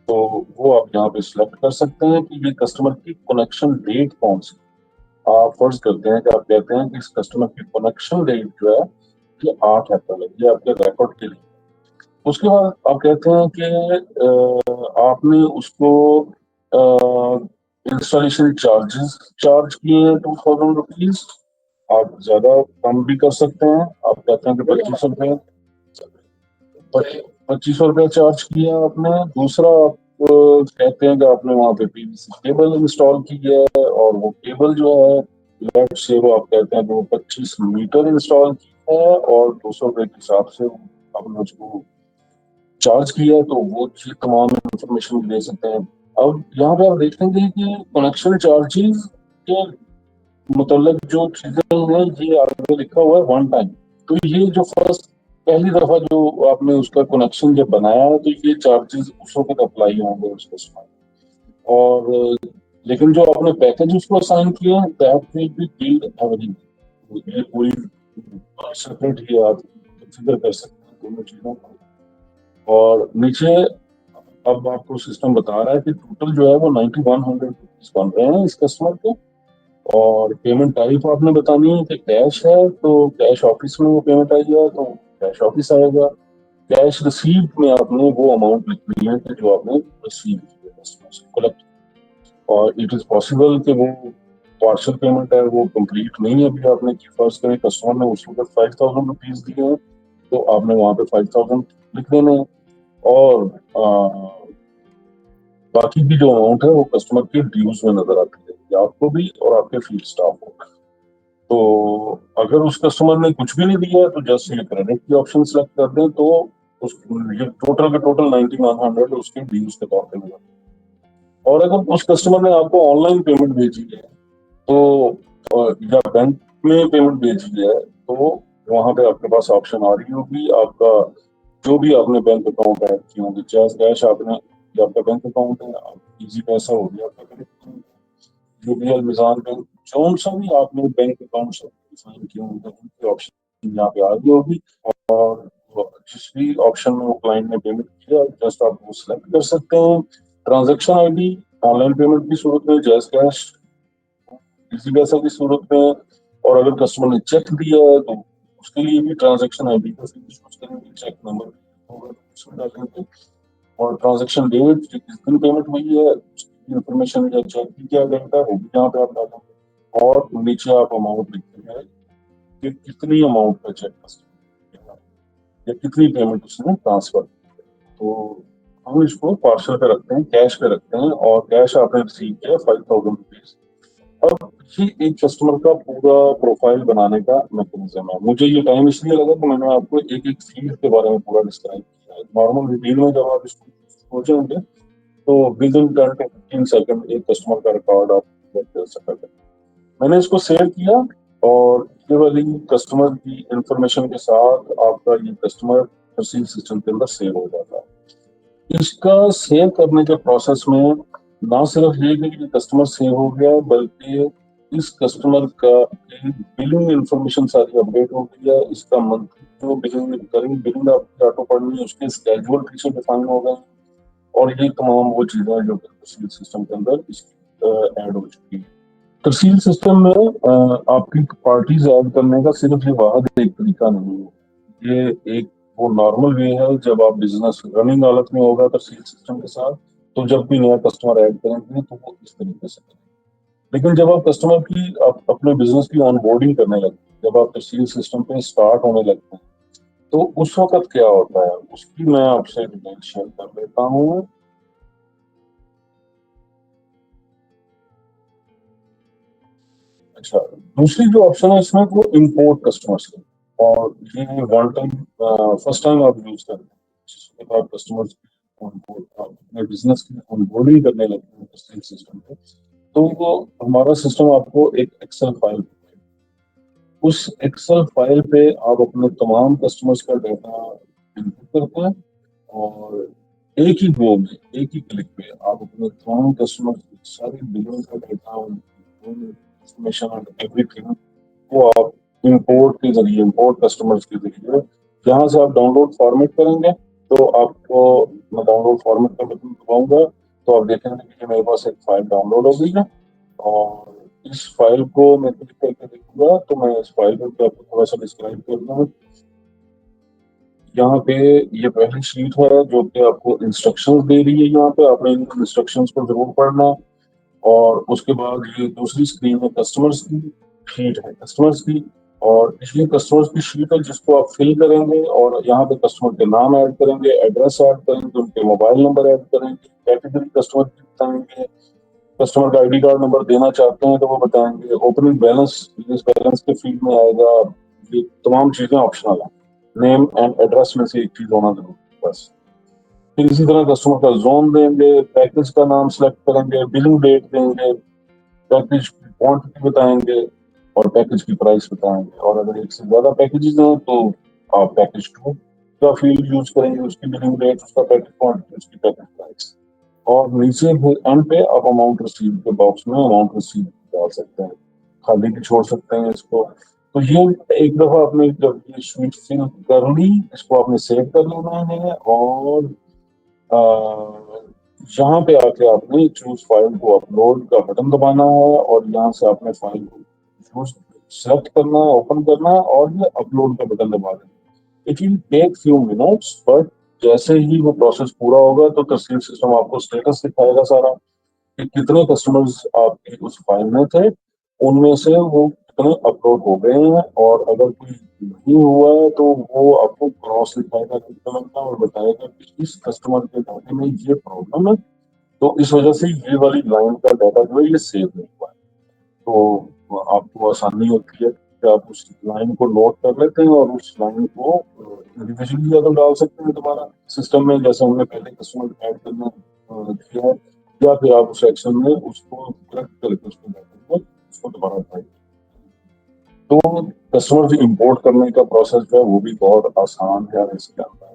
तो वो आप यहाँ पे सिलेक्ट कर सकते हैं कि ये कस्टमर की कनेक्शन डेट कौन सी। आप फर्ज करते हैं कि आप कहते हैं कि इस कस्टमर की कनेक्शन डेट जो है ये 8 अप्रैल है, ये आपके रिकॉर्ड के लिए। उसके बाद आप कहते हैं कि आपने उसको इंस्टॉलेशन चार्जेस चार्ज किए हैं 2000 रुपीज। आप ज्यादा कम भी कर सकते हैं, आप कहते हैं कि 25 रुपये, 2500 रुपया चार्ज किया आपने। दूसरा आप कहते हैं कि आपने वहां पे पीवीसी केबल इंस्टॉल की है, और वो केबल जो है लेट से वो आप कहते हैं कि वो 25 मीटर इंस्टॉल की है, और 200 रुपये के हिसाब से आपने उसको चार्ज किया है, तो वो चीज तमाम इंफॉर्मेशन दे सकते हैं। अब यहाँ पे आप देखेंगे कि कनेक्शन चार्जेस के मतलब जो चीजें हैं ये आगे लिखा हुआ है वन टाइम। तो ये जो फर्स्ट पहली दफा जो आपने उसका कनेक्शन जब बनाया है तो ये चार्जेस उस वक्त अप्लाई होंगे उसके समय। और लेकिन जो आपने पैकेज उसको असाइन किए हैं that will be build every, ये पूरी सेपरेट ही आप कंसीडर कर सकते हैं दोनों चीजों को। और नीचे अब आपको सिस्टम बता रहा है कि टोटल जो है वो 9100 रुपीज बन रहे हैं इस कस्टमर के। और पेमेंट टाइप आपने बतानी है कि कैश है तो कैश ऑफिस में वो पेमेंट आएगा तो कैश ऑफिस आएगा। कैश रिसीव में आपने वो अमाउंट लिखनी है कि जो आपने रिसीव किया कस्टमर से कलेक्ट। और इट इज पॉसिबल कि वो पार्सल पेमेंट है वो कंप्लीट नहीं है अभी आपने की। फर्स्ट करें कस्टमर ने उस वक्त 5000 रुपीज दिए हैं तो आपने वहां पे 5000 लिख देने हैं। और बाकी की जो अमाउंट है वो कस्टमर के ड्यूज में नजर आती है आपको भी और आपके फील्ड स्टाफ को। तो अगर उस कस्टमर ने कुछ भी नहीं दिया है तो जस्ट ये क्रेडिट की ऑप्शन सेलेक्ट कर दें तो उस ये टोटल के टोटल 9900 उसके ड्यूज के तौर पे मिला। और अगर उस कस्टमर ने आपको ऑनलाइन पेमेंट भेजी है तो या बैंक में पेमेंट भेजी है तो वहां पे आपके पास ऑप्शन आ रही होगी, आपका जो भी आपने बैंक अकाउंट ऐड किए होंगे, चाहे कैश आपने, या आपका बैंक अकाउंट है, इजी पैसा हो गया आपका बैंक अकाउंट, यूबीएल, मिजान बैंक, जो सा भी आपने बैंक अकाउंट डिफाइन किए होंगे उनकी ऑप्शन यहाँ पे आ रही होगी। और जिस भी ऑप्शन में वो क्लाइंट ने पेमेंट किया जस्ट आप वो सिलेक्ट कर सकते हैं। ट्रांजैक्शन आईडी ऑनलाइन पेमेंट की सूरत में, जैस कैश, इसी पैसा की सूरत में, और अगर कस्टमर ने चेक दिया है तो उसके लिए भी ट्रांजैक्शन आईडी का यूज करेंगे, चेक नंबर होगा तो उसमें डालेंगे, और ट्रांजैक्शन डेट किस दिन पेमेंट हुई है उसकी इंफॉर्मेशन या चेक की क्या डेट है वो भी यहाँ पे आप डालेंगे, और नीचे आप अमाउंट लिखते हैं कि कितनी अमाउंट का चेक कस्टमर या कितनी पेमेंट उसने ट्रांसफर। तो हम इसको पार्सल पे रखते हैं, कैश पे रखते हैं, और कैश आपने रिसीव किया 5000 रुपीज। अब ये एक कस्टमर का पूरा प्रोफाइल बनाने का मैकेनिज्म है। मुझे ये टाइम इसलिए लगा कि मैंने आपको एक एक फील्ड के बारे में पूरा डिस्क्राइब किया है। नॉर्मल रिटेल में जब आप इसको सोचेंगे तो विद इन 10 to 15 सेकंड एक कस्टमर का रिकॉर्ड आप get कर सकते हैं। मैंने इसको सेव किया, और ये वाली कस्टमर की इंफॉर्मेशन के साथ आपका ये कस्टमर रसीद सिस्टम के अंदर सेव हो जाता है। इसका सेव करने के प्रोसेस में ना सिर्फ ये कि कस्टमर सेव हो गया, बल्कि इस कस्टमर का बिलिंग इंफॉर्मेशन सारी अपडेट हो गई है। इसका मंथली जो बिलिंग करेंगे, बिलिंग आपकी ऑटो पड़नी है, उसके स्केड्यूल ठीक से डिफाइन हो गए, और ये तमाम वो चीजें जो तहसील सिस्टम के अंदर इसकी ऐड हो चुकी है। तहसील सिस्टम में आपकी पार्टीज ऐड करने का सिर्फ ये वाहद एक तरीका नहीं है, ये एक वो नॉर्मल वे है जब आप बिजनेस रनिंग हालत में होगा तहसील सिस्टम के साथ, तो जब भी नया कस्टमर ऐड करेंगे तो वो इस तरीके से करेंगे। लेकिन जब आप कस्टमर की अपने बिजनेस की ऑनबोर्डिंग करने लगते हैं, जब आप तहसील सिस्टम पे स्टार्ट होने लगते हैं, तो उस वक्त क्या होता है उसकी मैं आपसे डिटेल शेयर कर लेता हूँ। अच्छा, दूसरी जो ऑप्शन है इसमें वो इम्पोर्ट कस्टमर्स है, और ये वन टाइम फर्स्ट टाइम आप यूज करते हैं, जिसमें आप कस्टमर्स अपने बिजनेस की ऑनबोर्डिंग करने लगते हैं तहसील सिस्टम पे, तो वो हमारा सिस्टम आपको एक एक्सेल फाइल, उस एक्सेल फाइल पे आप अपने तमाम कस्टमर्स का डाटा इनपुट करते हैं, और एक ही गो में, एक ही क्लिक पे आप अपने तमाम कस्टमर की सारी बिलिंग का डाटा, इंफॉर्मेशन एंड एवरीथिंग को आप इंपोर्ट के जरिए, इंपोर्ट कस्टमर्स के जरिए यहाँ से आप डाउनलोड फॉर्मेट करेंगे। तो आपको मैं डाउनलोड फॉर्मेट का बटन दबाऊंगा तो आप देखेंगे कि मेरे पास एक फाइल डाउनलोड हो गई है, और इस फाइल को मैं क्लिक करके देखूंगा तो मैं इस फाइल को आपको थोड़ा सा डिस्क्राइब कर दूँ। यहाँ पे ये पहली शीट है जो कि आपको इंस्ट्रक्शंस दे रही है, यहाँ पे आपने इन इंस्ट्रक्शंस को जरूर पढ़ना है। और उसके बाद ये दूसरी स्क्रीन है कस्टमर्स की शीट, है कस्टमर्स की, और ये कस्टमर्स की शीट है जिसको आप फिल करेंगे, और यहाँ पे कस्टमर के नाम ऐड करेंगे, एड्रेस ऐड करेंगे, उनके मोबाइल नंबर ऐड करेंगे, कैटेगरी कस्टमर की बताएंगे, कस्टमर का आईडी कार्ड नंबर देना चाहते हैं तो वो बताएंगे, ओपनिंग बैलेंस इस बैलेंस के फील्ड में आएगा। ये तमाम चीजें ऑप्शनल है, नेम एंड एड्रेस में से एक चीज होना जरूरी है बस। फिर इसी तरह कस्टमर का जोन देंगे, पैकेज का नाम सेलेक्ट करेंगे, बिलिंग डेट देंगे, पैकेज की क्वांटिटी बताएंगे, और पैकेज की प्राइस बताएंगे, और अगर एक से ज्यादा पैकेजेस हैं तो आप पैकेज 2 का फील्ड यूज करेंगे, उसकी बिलिंग डेट, उसका पैकेज क्वांटिटी, उसकी पैकेज प्राइस, और नीचे एंड पे आप अमाउंट रिसीव के बॉक्स में अमाउंट रिसीव डाल सकते हैं, खाली भी छोड़ सकते हैं इसको। तो ये एक दफा आपने जब ये शीट फिल कर ली, इसको आपने सेव कर लेना है, और यहाँ पे आके आपने चूज फाइल को अपलोड का बटन दबाना है, और यहाँ से आपने फाइल को चूज सेलेक्ट करना है, ओपन करना है, और ये अपलोड का बटन दबा देना। It will take few minutes, but जैसे ही वो प्रोसेस पूरा होगा तो तहसील सिस्टम आपको स्टेटस दिखाएगा सारा कि कितने कस्टमर्स आपके उस फाइल में थे, उनमें से वो कितने अपलोड हो गए हैं, और अगर कोई नहीं हुआ है तो वो आपको क्रॉस दिखाएगा कितना का, और बताएगा कि इस कस्टमर के डाटे में ये प्रॉब्लम है, तो इस वजह से ये वाली लाइन का डाटा जो है ये सेव नहीं हुआ है। तो आपको आसानी होती है कि आप उस लाइन को नोट कर लेते हैं और उस लाइन को इंडिविजुअली या तो डाल सकते हैं दोबारा सिस्टम में, जैसे हमने पहले कस्टमर ऐड करना किया है, या फिर आप उस एक्शन में उसको करेक्ट करके उसको उसको दोबारा ट्राई। तो कस्टमर जो इंपोर्ट करने का प्रोसेस है वो भी बहुत आसान है इसके अंदर।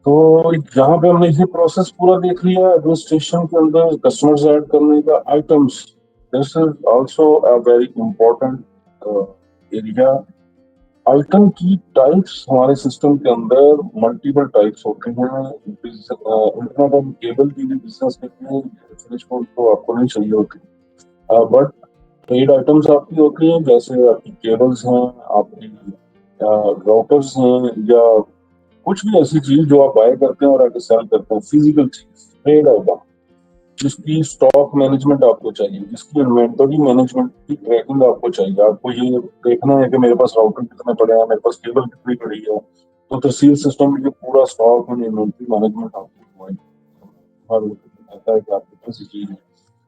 तो यहाँ पे हमने ये प्रोसेस पूरा देख लिया एडमिनिस्ट्रेशन के अंदर कस्टमर्स ऐड करने का। Items, this is also a very important area. Item की टाइप्स हमारे सिस्टम के अंदर मल्टीपल टाइप्स होते हैं। Internet and cable TV business के लिए फिनिश कोड तो आपको नहीं चाहिए होती, बट ट्रेड आइटम्स आपकी होती हैं, जैसे आपकी केबल्स हैं, आपकी राउटर्स हैं, या कुछ भी ऐसी चीज जो आप बाय करते हैं और आगे सेल करते हैं, फिजिकल चीज ट्रेड आइटम, जिसकी स्टॉक मैनेजमेंट आपको चाहिए, जिसकी इन्वेंटरी मैनेजमेंट की ट्रैकिंग आपको चाहिए। आपको ये देखना है कि मेरे पास राउटर कितने पड़े हैं, मेरे पास केबल कितनी पड़ी है, तो तहसील सिस्टम में ये पूरा स्टॉक एंड इन्वेंटरी मैनेजमेंट आपको कहता है कि आपके पास ये चीज है।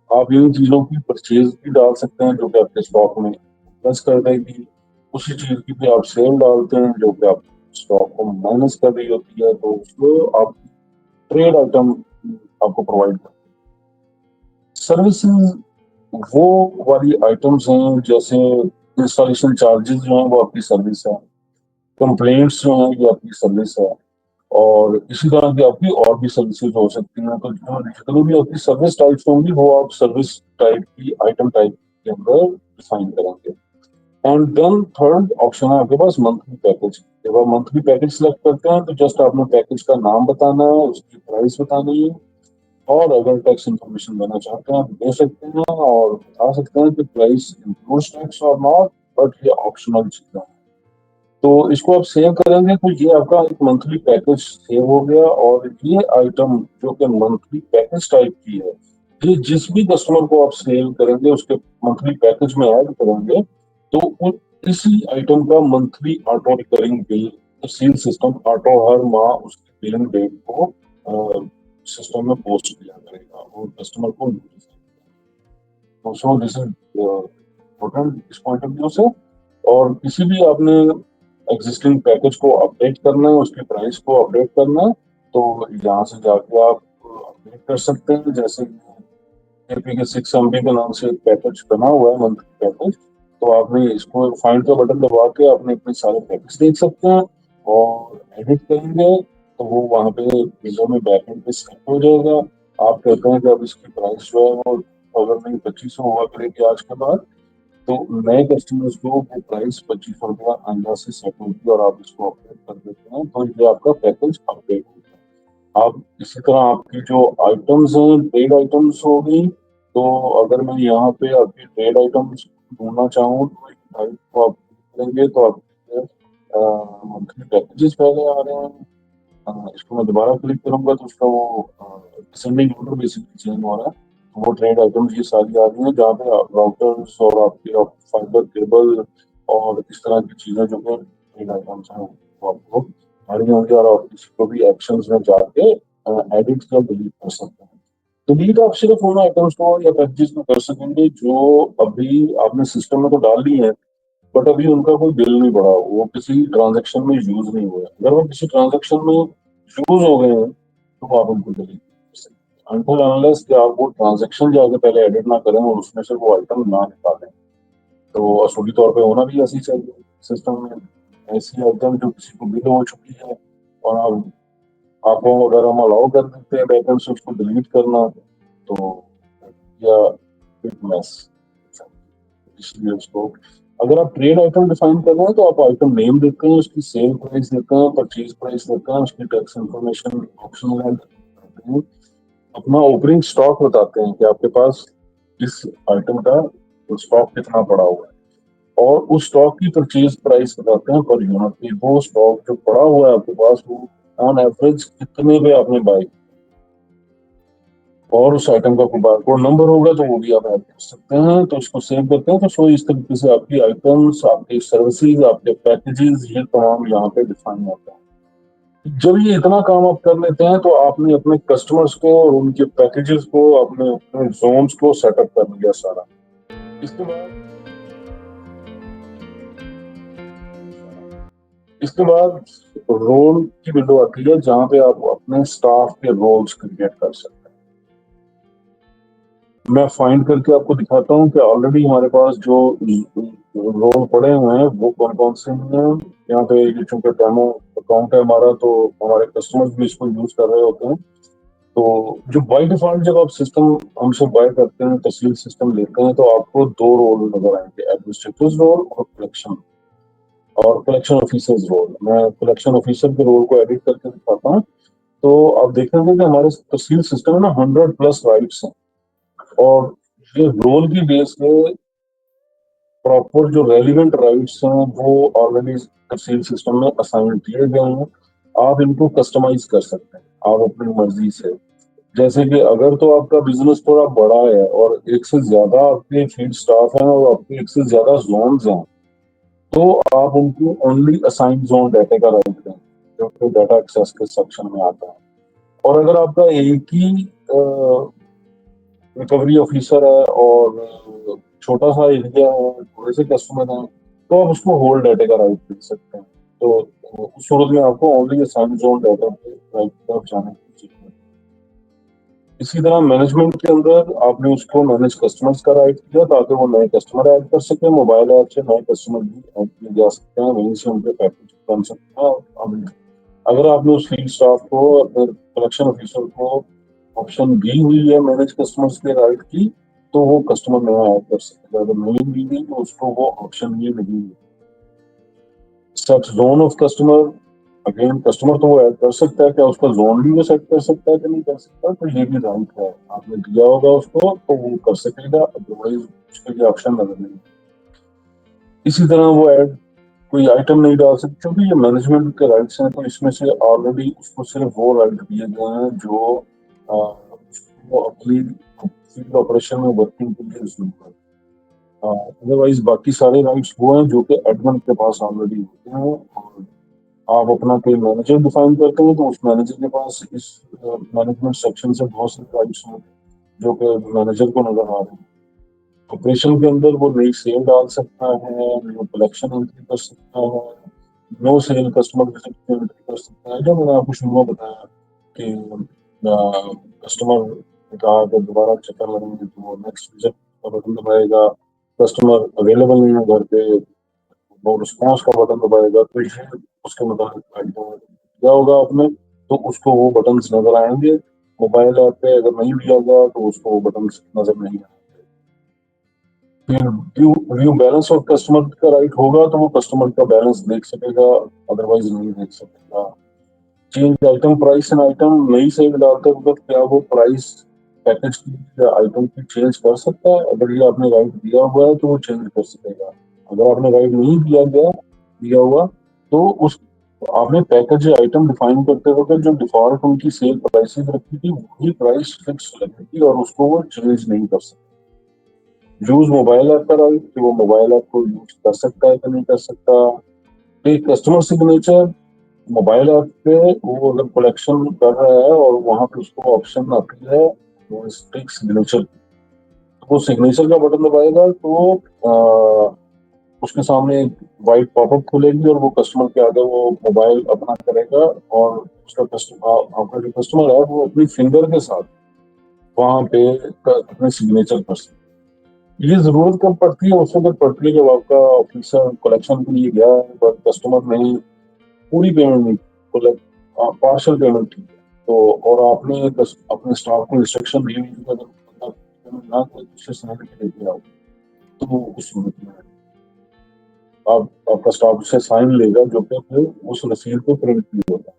आप इन चीजों की परचेज भी डाल सकते हैं जो कि आपके स्टॉक में प्लस कर देगी, उसी चीज की भी आप सेल डालते हैं जो कि आप स्टॉक को माइनस कर रही होती है, तो उसको आप ट्रेड आइटम आपको प्रोवाइड करते हैं। सर्विसेज वो वाली आइटम्स हैं, जैसे इंस्टॉलेशन चार्जेस जो हैं वो आपकी सर्विस है, कंप्लेंट्स जो हैं ये आपकी सर्विस है, और इसी तरह की आपकी और भी सर्विसेज हो सकती हैं। तो जितनी भी आपकी सर्विस टाइप्स होंगी वो आप सर्विस टाइप की आइटम टाइप के अंदर डिफाइन करेंगे। एंड देन थर्ड ऑप्शन है आपके पास मंथली पैकेज। जब आप मंथली पैकेज सिलेक्ट करते हैं तो जस्ट आपने पैकेज का नाम बताना है, उसकी प्राइस बतानी है, और अगर टैक्स इन्फॉर्मेशन देना चाहते हैं आप दे सकते हैं और बता सकते हैं कि प्राइस इंक्लूड्स टैक्स और नॉट, बट ये ऑप्शनल चीज है। तो इसको आप सेव करेंगे तो ये आपका एक मंथली पैकेज सेव हो गया, और ये आइटम जो कि मंथली पैकेज टाइप की है, ये जिस भी कस्टमर को आप सेल करेंगे उसके मंथली पैकेज में ऐड करेंगे, तो इसी आइटम का monthly auto recurring bill sale system auto हर माह उसकी बिलिंग डेट को सिस्टम में पोस्ट किया करेगा और कस्टमर को दिस इज इम्पोर्टेंट इस पॉइंट ऑफ व्यू से। और किसी भी आपने एग्जिस्टिंग पैकेज को अपडेट करना है, उसकी प्राइस को अपडेट करना है, तो यहाँ से जाके आप अपडेट कर सकते हैं। जैसे एपी के 6 MB के नाम से एक पैकेज बना हुआ है मंथली पैकेज, तो आपने इसको फाइंड का बटन दबा के अपने अपने सारे पैकेज देख सकते हैं और एडिट करेंगे तो वो वहाँ पे विजो में बैकएंड पे सेट हो जाएगा। आप कहते हैं कि अब इसकी प्राइस जो है वो अगर नहीं 2500 हुआ करेगी आज के बाद, तो नए कस्टमर्स को वो प्राइस 2500 अंदर से सेट होगी और आप इसको अपडेट कर देते हैं तो ये आपका पैकेज अपडेट होगा। आप इसी तरह आपकी जो आइटम्स हैं ट्रेड आइटम्स होगी, तो अगर मैं यहाँ पे आपकी ट्रेड आइटम्स ढूंढना चाहूँ तो टाइप को आप करेंगे तो आपके मंथली पैकेजेस पहले आ रहे हैं। इसको मैं दोबारा क्लिक करूंगा तो उसका वो डिसेंडिंग ऑर्डर बेसिकली चेंज हो रहा है। तो वो ट्रेड आइटम्स ये सारी आ रही हैं जहाँ पे राउटर्स और आपके फाइबर केबल और इस तरह की चीजें जो कि ट्रेड आइटम्स हैं वो आपको आ रही होंगी, और आप इसको भी एक्शंस में जाके एडिट या डिलीट कर सकते हैं। डिलीट आप सिर्फ उन आइटम्स को या पैकेजेस को कर सकेंगे जो अभी आपने सिस्टम में तो डाल ली है, बट अभी उनका कोई बिल नहीं पड़ा, वो किसी ट्रांजेक्शन में यूज नहीं हुआ है। अगर वो किसी ट्रांजेक्शन में यूज हो गए हैं तो आप उनको डिलीट कर सकते हैं, अनटिल अनलेस कि आप वो ट्रांजेक्शन जाके पहले एडिट ना करें और उसमें से वो आइटम ना निकालें। तो असूली तौर पे होना भी ऐसी चाहिए सिस्टम में, ऐसी आइटम जो किसी को बिल हो चुकी है और आप आपको अगर हम अलाउ कर देते हैं बैकएंड से उसको डिलीट करना, तो या बिग मेस। इसलिए उसको अगर आप ट्रेड आइटम डिफाइन कर रहे हैं तो आप आइटम नेम देते हैं, उसकी सेल प्राइस देते हैं, परचेज प्राइस देते हैं, उसकी टैक्स इंफॉर्मेशन ऑप्शनल ऐड करते हैं, अपना ओपनिंग स्टॉक बताते हैं कि आपके पास इस आइटम का स्टॉक कितना पड़ा हुआ है, और उस स्टॉक की परचेज प्राइस बताते हैं पर यूनिट की। वो स्टॉक जो पड़ा हुआ है आपके पास वो ऑन एवरेज कितने पे आपने बाय, और उस आइटम का कोई बारकोड नंबर होगा तो वो भी आप ऐड कर सकते हैं। तो इसको सेव करते हैं तो सो इस तरीके से आपकी आइटम्स, आपकी सर्विसेज, आपके पैकेजेस ये तमाम यहाँ पे डिफाइन होता है। जब ये इतना काम आप कर लेते हैं तो आपने अपने कस्टमर्स को और उनके पैकेजेस को अपने अपने जोन्स को सेटअप कर लिया सारा। इसके बाद इसके बाद रोल की विंडो आती है जहां पे आप अपने स्टाफ के रोल्स क्रिएट कर सकते हैं। मैं फाइंड करके आपको दिखाता हूँ कि ऑलरेडी हमारे पास जो रोल पड़े हुए हैं वो कौन कौन से हैं। यहाँ पे ये चूंकि डेमो अकाउंट है हमारा, तो हमारे कस्टमर्स भी इसको यूज कर रहे होते हैं। तो जो बाय डिफॉल्ट जब आप सिस्टम हमसे बाय करते हैं, तहसील सिस्टम लेते हैं, तो आपको दो रोल नजर आएंगे, एडमिनिस्ट्रेटिव रोल और कलेक्शन ऑफिसर्स रोल। मैं कलेक्शन ऑफिसर के रोल को एडिट करके दिखाता हूँ। तो आप देखेंगे कि हमारे तहसील सिस्टम में ना 100+ राइट्स हैं, और ये रोल की बेस पे प्रॉपर जो रेलिवेंट राइट्स हैं वो ऑलरेडी तहसील सिस्टम में असाइन किए गए हैं। आप इनको कस्टमाइज कर सकते हैं आप अपनी मर्जी से। जैसे कि अगर तो आपका बिजनेस थोड़ा बड़ा है और एक से ज्यादा आपके फील्ड स्टाफ हैं और आपके एक से ज्यादा जोन्स हैं, तो आप उनको ओनली असाइन जोन डाटा का राइट दें, जो कि डाटा एक्सेस के सेक्शन में आता है। और अगर आपका एक ही रिकवरी ऑफिसर है और छोटा सा एरिया है, थोड़े से कस्टमर हैं, तो आप उसको होल्ड डाटा का राइट दे सकते हैं। तो उस सूरत में आपको ओनली असाइन जोन डाटा पे राइट की तरफ जाने की जरूरत है। इसी तरह मैनेजमेंट के अंदर आपने उसको मैनेज कस्टमर्स का राइट किया ताकि वो नए कस्टमर ऐड कर सके। मोबाइल ऐप से नए कस्टमर भी ऐड किए जा सकते हैं, वहीं से उनके पैकेज बन सकते हैं। अब अगर आपने उस फील्ड स्टाफ को, अपने कलेक्शन ऑफिसर को ऑप्शन दी हुई है मैनेज कस्टमर्स के राइट की, तो वो कस्टमर नया ऐड कर सकेगा। अगर नहीं दी गई तो उसको वो ऑप्शन ही नहीं है। Set zone of customer, again customer तो वो ऐड कर सकता है, क्या उसका जोन भी वो सेट कर सकता है कि नहीं कर सकता, तो ये भी राइट है। आपने दिया होगा उसको तो वो कर सकेगा, अदरवाइज उसके लिए ऑप्शन नजर नहीं। इसी तरह वो ऐड कोई आइटम नहीं डाल सकते, क्योंकि ये मैनेजमेंट के राइट्स हैं। तो इसमें से ऑलरेडी उसको सिर्फ वो राइट दिए गए हैं जो वो अपनी फील्ड ऑपरेशन में वर्किंग के लिए यूज करता है। अदरवाइज बाकी सारे राइट्स वो हैं जो कि एडमिन के पास ऑलरेडी होते हैं। और आप अपना कोई मैनेजर डिफाइन करते हैं तो उस मैनेजर के पास इस मैनेजमेंट सेक्शन से बहुत सारे राइट्स हैं जो कि मैनेजर को नजर आ रहे हैं। ऑपरेशन के अंदर वो नई सेल डाल सकता है, न्यू कलेक्शन एंट्री कर सकता है, नो सेल कस्टमर विजिट की एंट्री कर सकता है। जो मैंने आपको शुरू में बताया कि कस्टमर ने कहा कि दोबारा चक्कर लगेंगे तो वो नेक्स्ट विजिट का बटन दबाएगा। कस्टमर अवेलेबल नहीं है घर पे, वो रिस्पॉन्स का बटन दबाएगा। तो ये उसके मुताबिक दिया होगा आपने, तो उसको वो बटन नजर आएंगे। मोबाइल ऐप पे अगर नहीं दिया गया तो उसको वो बटन नजर नहीं आएंगे। फिर view view balance of customer का राइट होगा तो वो कस्टमर का बैलेंस देख सकेगा, अदरवाइज नहीं देख सकेगा। Change item price and item, नई सेल डालते वक्त क्या वो प्राइस पैकेज की या आइटम की चेंज कर सकता है? अगर ये आपने राइट दिया हुआ है तो वो चेंज कर सकेगा। अगर आपने राइट नहीं दिया हुआ, तो उस आपने पैकेज या आइटम डिफाइन करते वक्त जो डिफॉल्ट उनकी सेल प्राइसेस रखी थी वही प्राइस फिक्स लगेगी और उसको वो चेंज नहीं कर सकता। यूज मोबाइल ऐप का राइट कि वो मोबाइल ऐप को यूज कर सकता है कि नहीं कर सकता। एक कस्टमर सिग्नेचर, मोबाइल ऐप पे वो अगर कलेक्शन कर रहा है और वहां पे उसको ऑप्शन आती है वो टेक सिग्नेचर, तो वो सिग्नेचर का बटन दबाएगा तो उसके सामने एक वाइट पॉपअप खुलेगी और वो कस्टमर के आगे वो मोबाइल अपना करेगा और उसका कस्टमर, आपका जो कस्टमर है वो अपनी फिंगर के साथ वहां पे अपने सिग्नेचर कर सकता है। ये जरूरत कब पड़ती है? उस वक्त पड़ती है जब आपका ऑफिसर कलेक्शन के लिए गया है बट कस्टमर नहीं पूरी पेमेंट नहीं, मतलब पार्शल पेमेंट की है। तो और आपने अपने स्टाफ को इंस्ट्रक्शन दी हुई है कि अगर बंदा पेमेंट ना करे तो उससे साइन के लेके आओ, तो उस सूरत में आपका स्टाफ उससे साइन लेगा जो कि फिर उस रसीद पे प्रिंट भी होगा।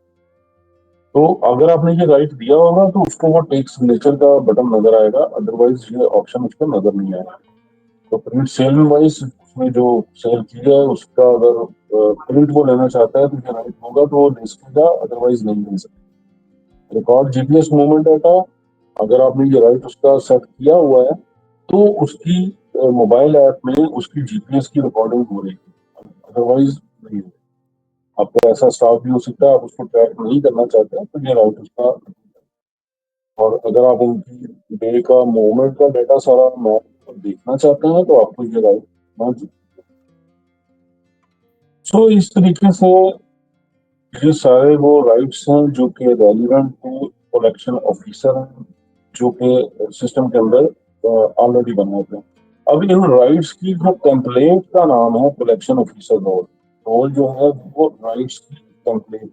तो अगर आपने ये राइट दिया होगा तो उसको वो टेक सिग्नेचर का बटन नजर आएगा, अदरवाइज ये ऑप्शन उसको नजर नहीं आएगा। तो प्रिंट सेल वाइज उसमें जो सेल की है उसका अगर प्रिंट वो लेना चाहता है तो ये राइट होगा तो वो ले सकेगा, अदरवाइज नहीं ले सकता। रिकॉर्ड जीपीएस मूवमेंट डाटा, अगर आपने ये राइट उसका सेट किया हुआ है तो उसकी मोबाइल ऐप में उसकी जीपीएस की रिकॉर्डिंग हो रही है, अदरवाइज नहीं होगी। आपका ऐसा स्टाफ भी हो सकता है आप उसको ट्रैक नहीं करना चाहते हैं, तो ये राइट उसका। और अगर आप उनकी डे का मूवमेंट का डाटा सारा मैप देखना चाहते हैं तो आपको ये राइट ना जी। सो इस तरीके से ये सारे वो राइट्स हैं जो कि रेलिवेंट टू कलेक्शन ऑफिसर हैं, जो कि सिस्टम के अंदर ऑलरेडी बने होते हैं। अब इन राइट्स की जो टेम्पलेट का नाम है कलेक्शन ऑफिसर रोल। रोल जो है वो राइट्स की टेम्पलेट।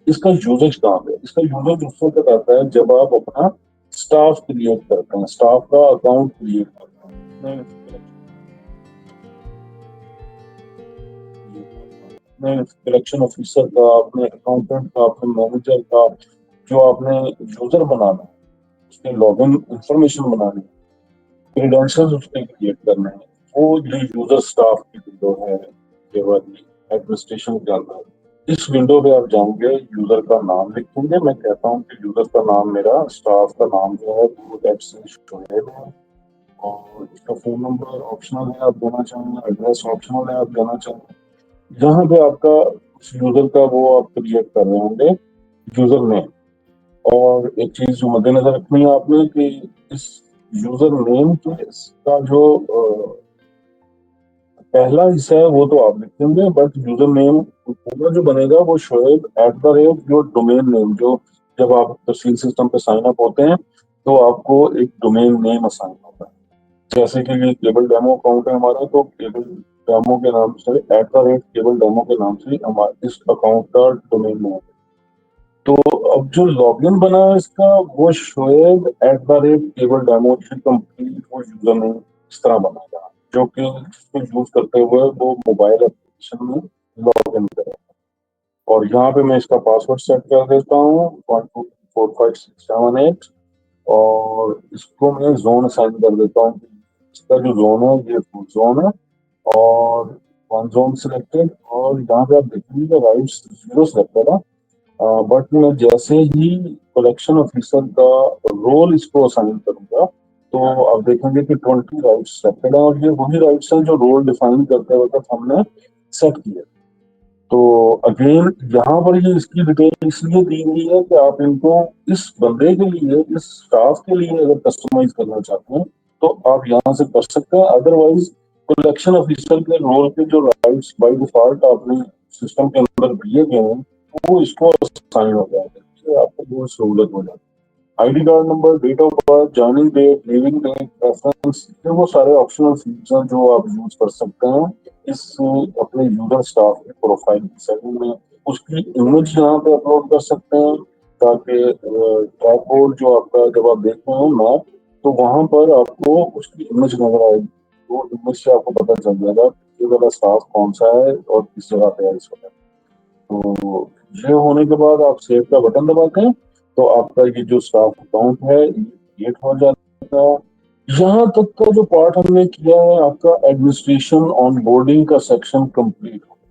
इसका यूजेज कहाँ पे? इसका यूजेज उस वक्त आता है जब आप अपना स्टाफ क्रिएट करते हैं, स्टाफ का अकाउंट क्रिएट करते हैं। अपने कलेक्शन ऑफिसर का, अपने अकाउंटेंट का, अपने मैनेजर का, जो आपने यूजर बनाना है उसके लॉगिन इंफॉर्मेशन बनानी है, क्रेडेंशियल्स उसके क्रिएट करने हैं, वो ये यूजर स्टाफ की विंडो है ये वाली एडमिनिस्ट्रेशन के अंदर। इस विंडो पे आप जाएंगे, यूजर का नाम लिखेंगे। मैं कहता हूँ कि यूजर का नाम, मेरा स्टाफ का नाम जो है वो शोएब है, और इसका फोन नंबर ऑप्शनल है आप देना चाहेंगे, एड्रेस ऑप्शनल है आप देना चाहेंगे। यहाँ पे आपका उस यूजर का वो आप क्रिएट कर रहे होंगे यूजर नेम। और एक चीज जो मद्देनजर रखनी है आपने कि इस यूजर नेम के का जो पहला हिस्सा है वो तो आप लिख देंगे, बट यूजर नेम पूरा जो बनेगा वो शोएब एट द रेट जो डोमेन नेम, जो जब आप तफसील सिस्टम पे साइन अप होते हैं तो आपको एक डोमेन नेम असाइन होता है। जैसे कि ये केबल डेमो अकाउंट है हमारा, तो केबल डेमो के नाम से at the rate cable demo के नाम से हमारे इस अकाउंट का डोमेन नेम। तो अब जो लॉगिन बना है इसका वो Shoaib at the rate cable demo complete वो यूजर नेम इस तरह बनेगा, जो कि इसको यूज करते हुए वो मोबाइल एप्लीकेशन में लॉग इन करें। और यहाँ पे मैं इसका पासवर्ड सेट कर देता हूँ 12345678, और इसको मैं जोन असाइन कर देता हूँ। इसका जो जोन है ये फुल जोन है, और वन जोन सिलेक्टेड, और यहाँ पे आप देखेंगे राइट जीरो सिलेक्टेड है। बट मैं जैसे ही कलेक्शन ऑफिसर का रोल इसको असाइन करूंगा तो आप देखेंगे कि 20 राइट्स सेलेक्टेड है, और ये वही राइट्स हैं जो रोल डिफाइन करते वक्त हमने सेट किए। तो अगेन यहाँ पर ये इसकी डिटेल इसलिए दी हुई है कि आप इनको इस बंदे के लिए, इस स्टाफ के लिए अगर कस्टमाइज करना चाहते हैं तो आप यहाँ से कर सकते हैं। अदरवाइज कलेक्शन ऑफिसर के रोल के जो राइट्स बाय डिफॉल्ट आपने सिस्टम के अंदर दिए गए हैं वो इसको असाइन हो जाएगा, इससे आपको बहुत सहूलत हो जाएगी। ID card number, date of birth, joining date, leaving date, reference, ये वो सारे ऑप्शनल फीचर्स हैं जो आप यूज कर सकते हैं इस अपने यूजर स्टाफ की प्रोफाइल की सेटिंग में। उसकी इमेज यहाँ पे अपलोड कर सकते हैं ताकि ट्रैक बोर्ड जो आपका जब आप देख रहे हो मैप तो वहां पर आपको उसकी इमेज नजर आएगी। तो इमेज से आपको पता चल जाएगा कि ये वाला स्टाफ कौन सा है और किस जगह पे है इस वक्त। तो ये होने के बाद आप सेव का बटन दबाते हैं तो आपका ये जो स्टाफ अकाउंट है ये क्रिएट हो जाता है। यहाँ तक का जो पार्ट हमने किया है आपका एडमिनिस्ट्रेशन ऑन बोर्डिंग का सेक्शन कंप्लीट हो गया।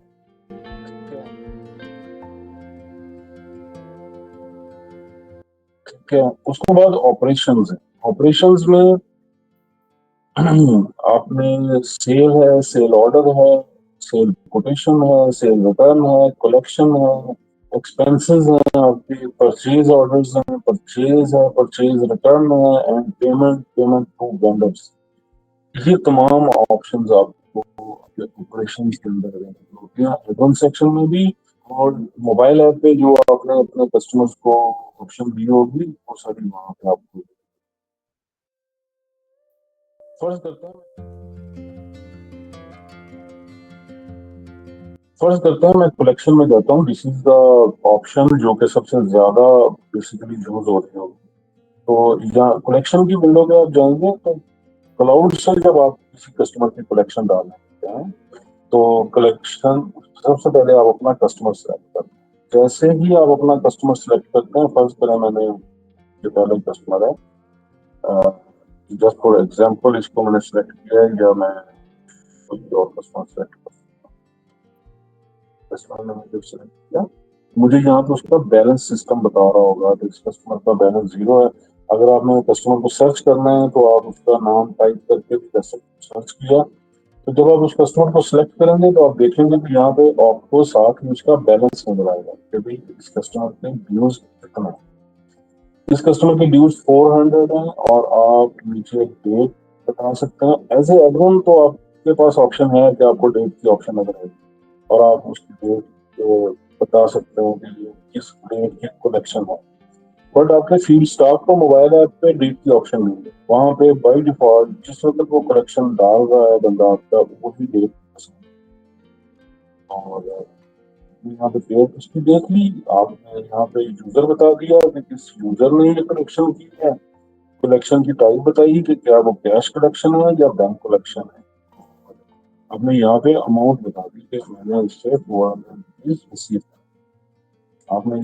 ठीक है, उसके बाद ऑपरेशंस है। ऑपरेशंस में आपने सेल है, सेल ऑर्डर है, सेल कोटेशन है, सेल रिटर्न है, कलेक्शन है, एक्सपेंसेस हैं, आपकी परचेज ऑर्डर्स हैं, परचेज है, परचेज रिटर्न है, and payment, payment to vendors. ये तमाम ऑप्शंस आपको अपने ऑपरेशन के अंदर अवेलेबल होते हैं एडवांस सेक्शन में भी, और मोबाइल ऐप पे जो आपने अपने कस्टमर्स को ऑप्शन दी होगी वो सारी वहां पे आपको। फर्ज करता हूँ फर्ज करता हूँ मैं कलेक्शन में जाता हूँ, दिस इज द ऑप्शन जो कि सबसे ज्यादा बेसिकली यूज होती होगी। तो यहाँ कलेक्शन की विंडो पे आप जाएंगे तो क्लाउड से जब आप किसी कस्टमर की कलेक्शन डालते हैं तो कलेक्शन सबसे पहले आप अपना कस्टमर सेलेक्ट करते हैं। जैसे ही आप अपना कस्टमर सेलेक्ट करते हैं, फर्स्ट करें मैंने जो पहले कस्टमर है, जस्ट फॉर एग्जांपल इसको मैंने सेलेक्ट किया है, या मैं कोई और कस्टमर सेलेक्ट कर कस्टमर ने मुझे सेलेक्ट किया, मुझे यहाँ पे उसका बैलेंस सिस्टम बता रहा होगा कि इस कस्टमर का बैलेंस जीरो है। अगर आपने कस्टमर को सर्च करना है तो आप उसका नाम टाइप करके भी कर सकते, सर्च किया तो जब आप उस कस्टमर को सिलेक्ट करेंगे तो आप देखेंगे कि यहाँ पे आपको साथ ही उसका बैलेंस नजर आएगा कि भाई इस कस्टमर के ड्यूज कितना है। इस कस्टमर के ड्यूज 400 है और आप नीचे डेट बता सकते हैं। एज ए एडमिन तो आपके पास ऑप्शन है कि आपको डेट की ऑप्शन नजर आएगी और आप उसकी डेट बता सकते हो कि ये किस डेट की कलेक्शन है। बट आपके फील्ड स्टाफ को मोबाइल ऐप पे डेट की ऑप्शन नहीं है। वहां पे बाय डिफॉल्ट जिस वक्त वो कलेक्शन डाल रहा है बंदा आपका वही डेट और यहाँ पे डेट उसकी देख ली। आपने यहाँ पे यूजर बता दिया कि किस यूजर ने ये कलेक्शन की है। कलेक्शन की टाइप बताइए कि क्या वो कैश कलेक्शन है या बैंक कलेक्शन है। आपने यहाँ पे अमाउंट बता दी कि मैंने इससे 400 रिसीव। आपने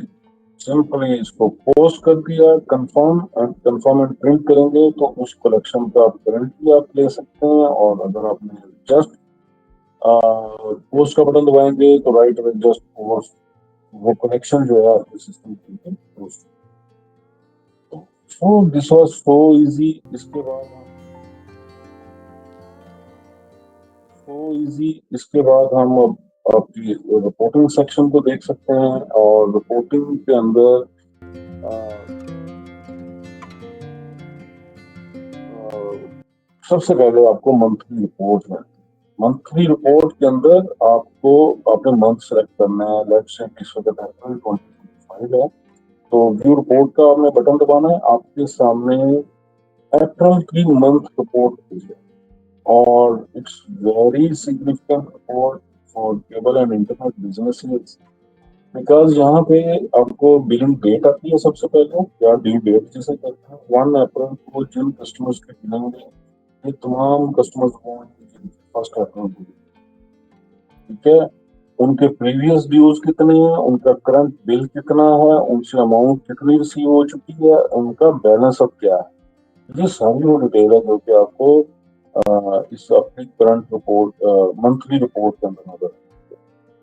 सिंपली इसको पोस्ट कर दिया कंफर्म एंड प्रिंट करेंगे तो उस कलेक्शन का आप करंटली आप ले सकते हैं। और अगर आपने जस्ट पोस्ट का बटन दबाएंगे तो राइट अवे जस्ट पोस्ट वो कलेक्शन जो है आपके सिस्टम के post. So this was so easy. इसके बाद हम अब आपकी रिपोर्टिंग सेक्शन को देख सकते हैं और रिपोर्टिंग के अंदर सबसे पहले आपको मंथली रिपोर्ट है। मंथली रिपोर्ट के अंदर आपको अपने मंथ सेलेक्ट करना है। लेट्स से इस वक्त अप्रैल 2025 है तो व्यू रिपोर्ट का आपने बटन दबाना है। आपके सामने अप्रैल की मंथ रिपोर्ट है और it's very significant report for cable and internet businesses because यहाँ पे आपको बिलिंग डेट आती है सबसे पहले या ड्यू डेट जिसे कहते हैं 1 अप्रैल को जिन कस्टमर्स के बिलिंग ये तमाम कस्टमर्स को फर्स्ट अप्रैल को ठीक है उनके प्रीवियस ड्यूज कितने हैं उनका करंट बिल कितना है उनसे अमाउंट कितनी रिसीव हो चुकी है उनका बैलेंस अब क्या है। ये सारी वो डिटेल है जो कि आपको इस आपकी करंट रिपोर्ट मंथली रिपोर्ट के अंदर नजर आएगी।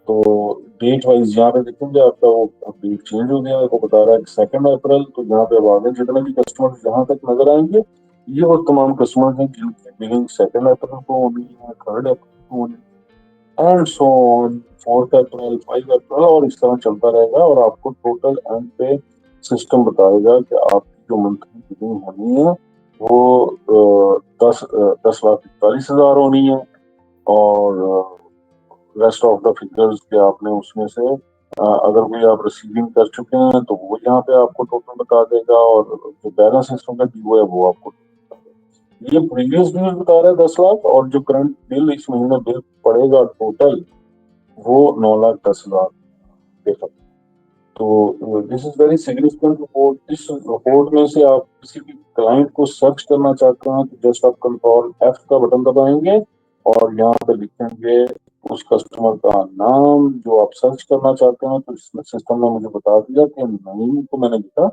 तो डेट वाइज यहाँ पे देखेंगे आपका वो डेट चेंज हो गया है वो बता रहा है 2 अप्रैल। तो यहाँ पे अब आगे जितने भी कस्टमर जहाँ तक नजर आएंगे ये वो तमाम कस्टमर हैं जिनकी बिलिंग 2 अप्रैल को होनी है 3 अप्रैल को होनी है एंड सो ऑन 4 अप्रैल 5 अप्रैल और इस तरह चलता रहेगा और आपको टोटल एंड पे सिस्टम बताएगा कि आपकी जो मंथली बिलिंग होनी है वो 10,41,40,000 होनी है और रेस्ट ऑफ द फिगर्स के आपने उसमें से अगर कोई आप रिसीविंग कर चुके हैं तो वो यहाँ पे आपको टोटल बता देगा और जो बैलेंस सिस्टम का ड्यू है वो आपको बता देगा। ये प्रीवियस बिल बता रहा है 10 लाख और जो करंट बिल इस महीने बिल पड़ेगा टोटल वो 9,10,000 देखा। तो this is very significant report. इस रिपोर्ट में से आप किसी भी क्लाइंट को सर्च करना चाहते हैं तो जस्ट आप कंट्रोल एफ का बटन दबाएंगे और यहाँ पे लिखेंगे उस कस्टमर का नाम जो आप सर्च करना चाहते हैं। तो इसमें सिस्टम ने मुझे बता दिया कि नाम को मैंने लिखा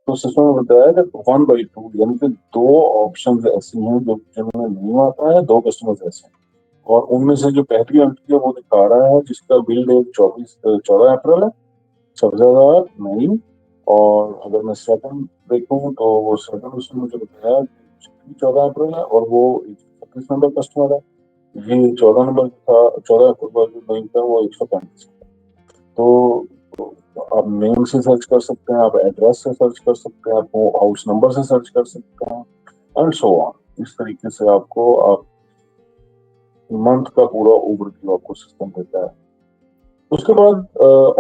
तो सिस्टम ने बताया कि 1/2 यानी कि 2 ऑप्शन ऐसी हैं जो जिनमें नहीं आता है 2 कस्टमर्स ऐसे हैं और उनमें से जो पहली एंट्री है वो दिखा रहा है जिसका बिल डेट 14 अप्रैल है 14,000 नहीं। और अगर मैं सेकंड देखूं तो वो सेकंड उसने मुझे बताया कि 14 अप्रैल है और वो 136 नंबर कस्टमर है। ये 14 नंबर था 14 अक्टूबर जो बैंक था वो 135। तो आप नेम से सर्च कर सकते हैं आप एड्रेस से सर्च कर सकते हैं आप हाउस नंबर से सर्च कर सकते हैं एंड सो ऑन। इस तरीके से आपको आप मंथ का पूरा ओवरव्यू आपको सिस्टम देता है। उसके बाद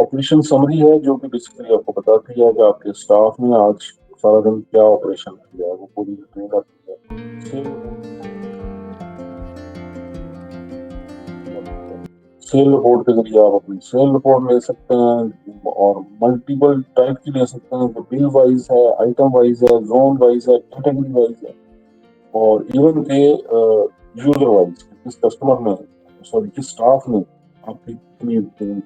ऑपरेशन समरी है जो कि बेसिकली आपको बताती है कि आपके स्टाफ ने आज सारा दिन क्या ऑपरेशन किया है वो पूरी डिटेल आती है। सेल रिपोर्ट के जरिए आप अपनी सेल रिपोर्ट ले सकते हैं और मल्टीपल टाइप की ले सकते हैं। बिल वाइज है आइटम वाइज है जोन वाइज है कैटेगरी वाइज है और इवन के यूजर वाइज किस कस्टमर ने सॉरी किस स्टाफ ने आपकी कितनी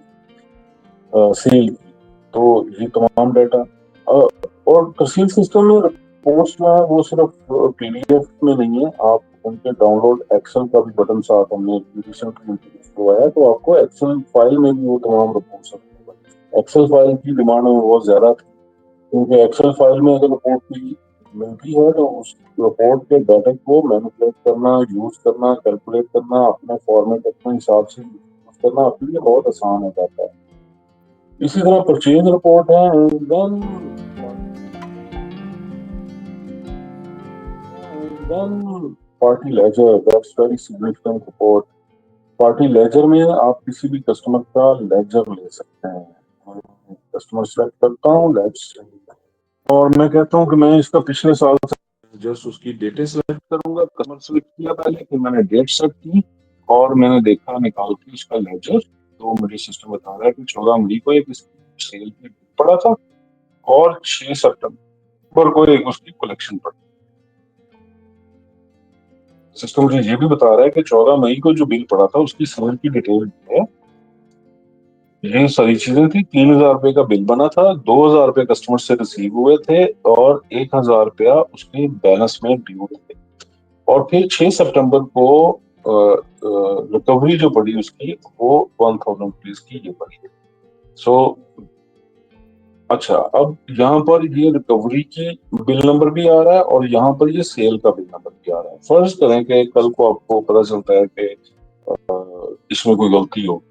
सेल की। तो ये तमाम डाटा और तहसील सिस्टम में रिपोर्ट्स जो है वो सिर्फ पीडीएफ में नहीं है। आप उनके डाउनलोड एक्सेल का भी बटन साथ हमने रिसेंटली इंट्रोड्यूस करवाया तो आपको एक्सेल फाइल में भी वो तमाम रिपोर्ट्स एक्सेल फाइल की डिमांड में बहुत ज्यादा थी क्योंकि एक्सेल फाइल में अगर रिपोर्ट की मिलती है, तो उस रिपोर्ट के डाटा को मैनिपुलेट करना, यूज करना, कैलकुलेट करना, अपने फॉर्मेट अपने हिसाब से यूज करना आपके लिए बहुत आसान हो जाता है। इसी तरह परचेज रिपोर्ट है, then party ledger, that's very significant report. Party ledger में आप किसी भी कस्टमर का लेजर ले सकते हैं। कस्टमर सेलेक्ट करता हूँ, लेट्स, और मैं कहता हूँ कि मैं इसका पिछले साल से जस्ट उसकी डेटें सेलेक्ट करूंगा। कस्टमर सेलेक्ट किया पहले, फिर मैंने डेट सेट की और मैंने देखा निकाल के उसका लेजर। तो मुझे सिस्टम बता रहा है कि 14 मई को एक इसकी सेल पे पड़ा था और 6 सितंबर को एक उसकी कलेक्शन पड़ी। सिस्टम मुझे ये भी बता रहा है कि 14 मई को जो बिल पड़ा था उसकी सेल की डिटेल है। ये सारी चीजें थी। 3,000 रुपए का बिल बना था, 2,000 रुपए कस्टमर से रिसीव हुए थे और 1,000 रुपया उसके बैलेंस में ड्यू थे। और फिर 6 सितंबर को रिकवरी जो पड़ी उसकी वो 1,000 रुपीज की ये पड़ी। सो अच्छा, अब यहाँ पर ये रिकवरी की बिल नंबर भी आ रहा है और यहाँ पर ये सेल का बिल नंबर भी आ रहा है। फर्ज करें कि कल को आपको पता चलता है कि इसमें कोई गलती हो,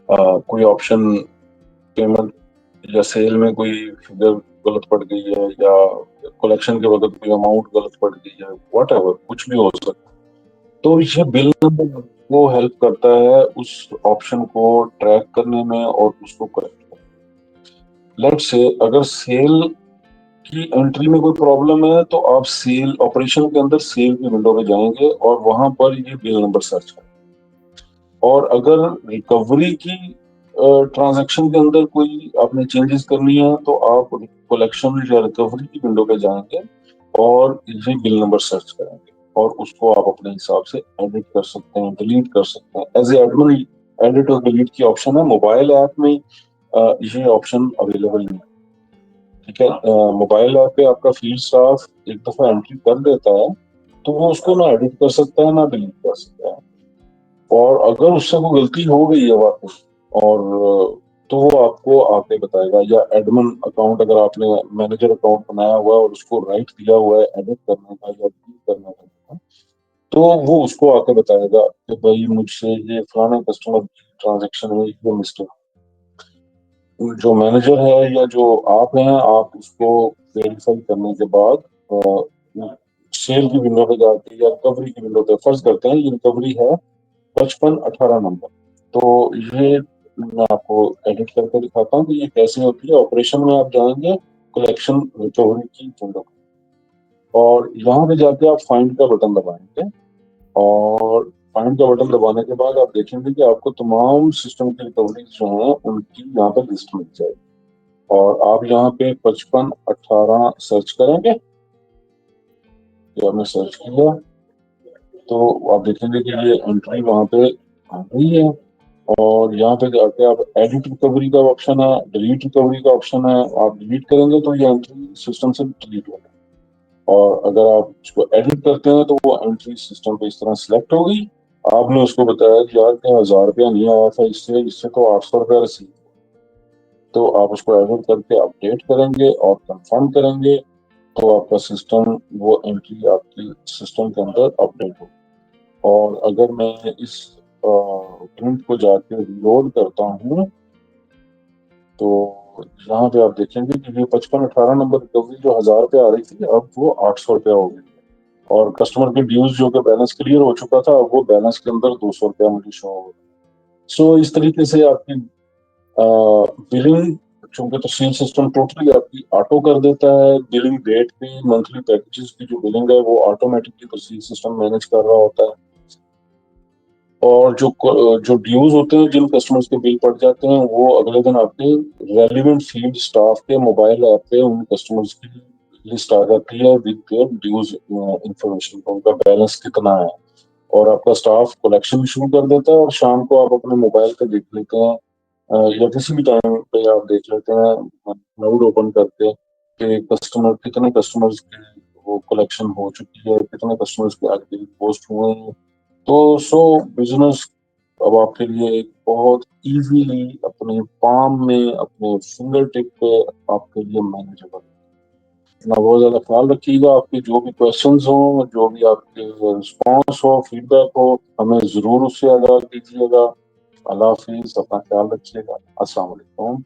कोई ऑप्शन पेमेंट या सेल में कोई फिगर गलत पड़ गई है या कलेक्शन के वक्त कोई अमाउंट गलत पड़ गई है, वट एवर, कुछ भी हो सकता है। तो ये बिल नंबर आपको हेल्प करता है उस ऑप्शन को ट्रैक करने में और उसको करेक्ट करने में। लेट्स से अगर सेल की एंट्री में कोई प्रॉब्लम है तो आप सेल ऑपरेशन के अंदर सेल की विंडो में जाएंगे और वहां पर ये बिल नंबर सर्च करेंगे। और अगर रिकवरी की ट्रांजैक्शन के अंदर कोई आपने चेंजेस करनी है तो आप कलेक्शन या रिकवरी की विंडो पे जाएंगे और ये बिल नंबर सर्च करेंगे और उसको आप अपने हिसाब से एडिट कर सकते हैं, डिलीट कर सकते हैं। एज ए एडमिन एडिट और डिलीट की ऑप्शन है। मोबाइल ऐप में ये ऑप्शन अवेलेबल नहीं है। ठीक है, मोबाइल ऐप पे आपका फील्ड स्टाफ एक दफा एंट्री कर देता है तो वो उसको ना एडिट कर सकता है ना डिलीट कर सकता है। और अगर उससे कोई गलती हो गई है वाकई और तो वो आपको आके बताएगा। या एडमिन अकाउंट अगर आपने मैनेजर अकाउंट बनाया हुआ है और उसको राइट दिया हुआ है एडिट करने का या डिलीट करने का, तो वो उसको आके बताएगा कि भाई मुझसे ये फलाना कस्टमर की ट्रांजेक्शन है, ये मिस्टेक। जो मैनेजर है या जो आप हैं, आप उसको वेरीफाई करने के बाद सेल की विंडो पे जाके या रिकवरी की विंडो पे, फर्ज करते हैं ये रिकवरी है 5518 नंबर, तो ये मैं आपको एडिट करके दिखाता हूँ कि ये कैसे होती है। ऑपरेशन में आप जाएंगे, कलेक्शन रिकवरी की विंडो, और यहाँ पे जाके आप फाइंड का बटन दबाएंगे और फाइंड का बटन दबाने के बाद आप देखेंगे कि आपको तमाम सिस्टम की रिकवरी जो है उनकी यहाँ पे लिस्ट मिल जाएगी। और आप यहाँ पे 5518 सर्च करेंगे। तो आपने सर्च किया तो आप देखेंगे कि ये एंट्री वहां पे आ गई है। और यहाँ पे जाके आप एडिट रिकवरी का ऑप्शन है, डिलीट रिकवरी का ऑप्शन है। आप डिलीट करेंगे तो ये एंट्री सिस्टम से डिलीट होगी और अगर आप उसको एडिट करते हैं तो वो एंट्री सिस्टम पे इस तरह सिलेक्ट होगी। आपने उसको बताया कि यार कि 1,000 रुपया नहीं आया था, इससे इससे तो 800 रुपया रिसीव। तो आप उसको एडिट करके अपडेट करेंगे और कंफर्म करेंगे तो आपका सिस्टम वो एंट्री आपकी सिस्टम के अंदर अपडेट होगी। और अगर मैं इस प्रिंट को जाके रीलोड करता हूँ तो यहाँ पे आप देखेंगे कि ये 5518 नंबर रिकवरी जो 1,000 रुपया आ रही थी अब वो 800 रुपया हो गई। और कस्टमर के ड्यूज जो कि बैलेंस क्लियर हो चुका था वो बैलेंस के अंदर 200 रुपया मुझे शो हो गया। सो इस तरीके से आपकी बिलिंग, चूंकि तहसील सिस्टम टोटली आपकी ऑटो कर देता है। बिलिंग डेट की, मंथली पैकेजेस की जो बिलिंग है वो ऑटोमेटिकली तहसील सिस्टम मैनेज कर रहा होता है। और जो ड्यूज होते हैं, जिन कस्टमर्स के बिल पड़ जाते हैं, वो अगले दिन आपके रेलिवेंट फील्ड स्टाफ के मोबाइल ऐप पे उन कस्टमर्स की लिस्ट आ जाती है विद देयर ड्यूज इंफॉर्मेशन, उनका बैलेंस कितना है। और आपका स्टाफ कलेक्शन शुरू कर देता है और शाम को आप अपने मोबाइल पे देख लेते हैं या किसी भी टाइम पे आप देख लेते हैं क्लाउड ओपन करके कि कस्टमर कितने कस्टमर्स की वो कलेक्शन हो चुकी है, कितने कस्टमर्स के आज बिल पोस्ट हुए हैं। तो बिजनेस अब आपके लिए एक बहुत इजीली अपने पाम में, अपने फिंगर टिप पे आपके लिए मैनेजेबल। अपना बहुत ज्यादा ख्याल रखिएगा। आपके जो भी क्वेश्चंस हो, जो भी आपके रिस्पॉन्स हो, फीडबैक हो, हमें जरूर उससे आगाह कीजिएगा। अल्लाह हाफिज, अपना ख्याल रखिएगा। अस्सलाम वालेकुम।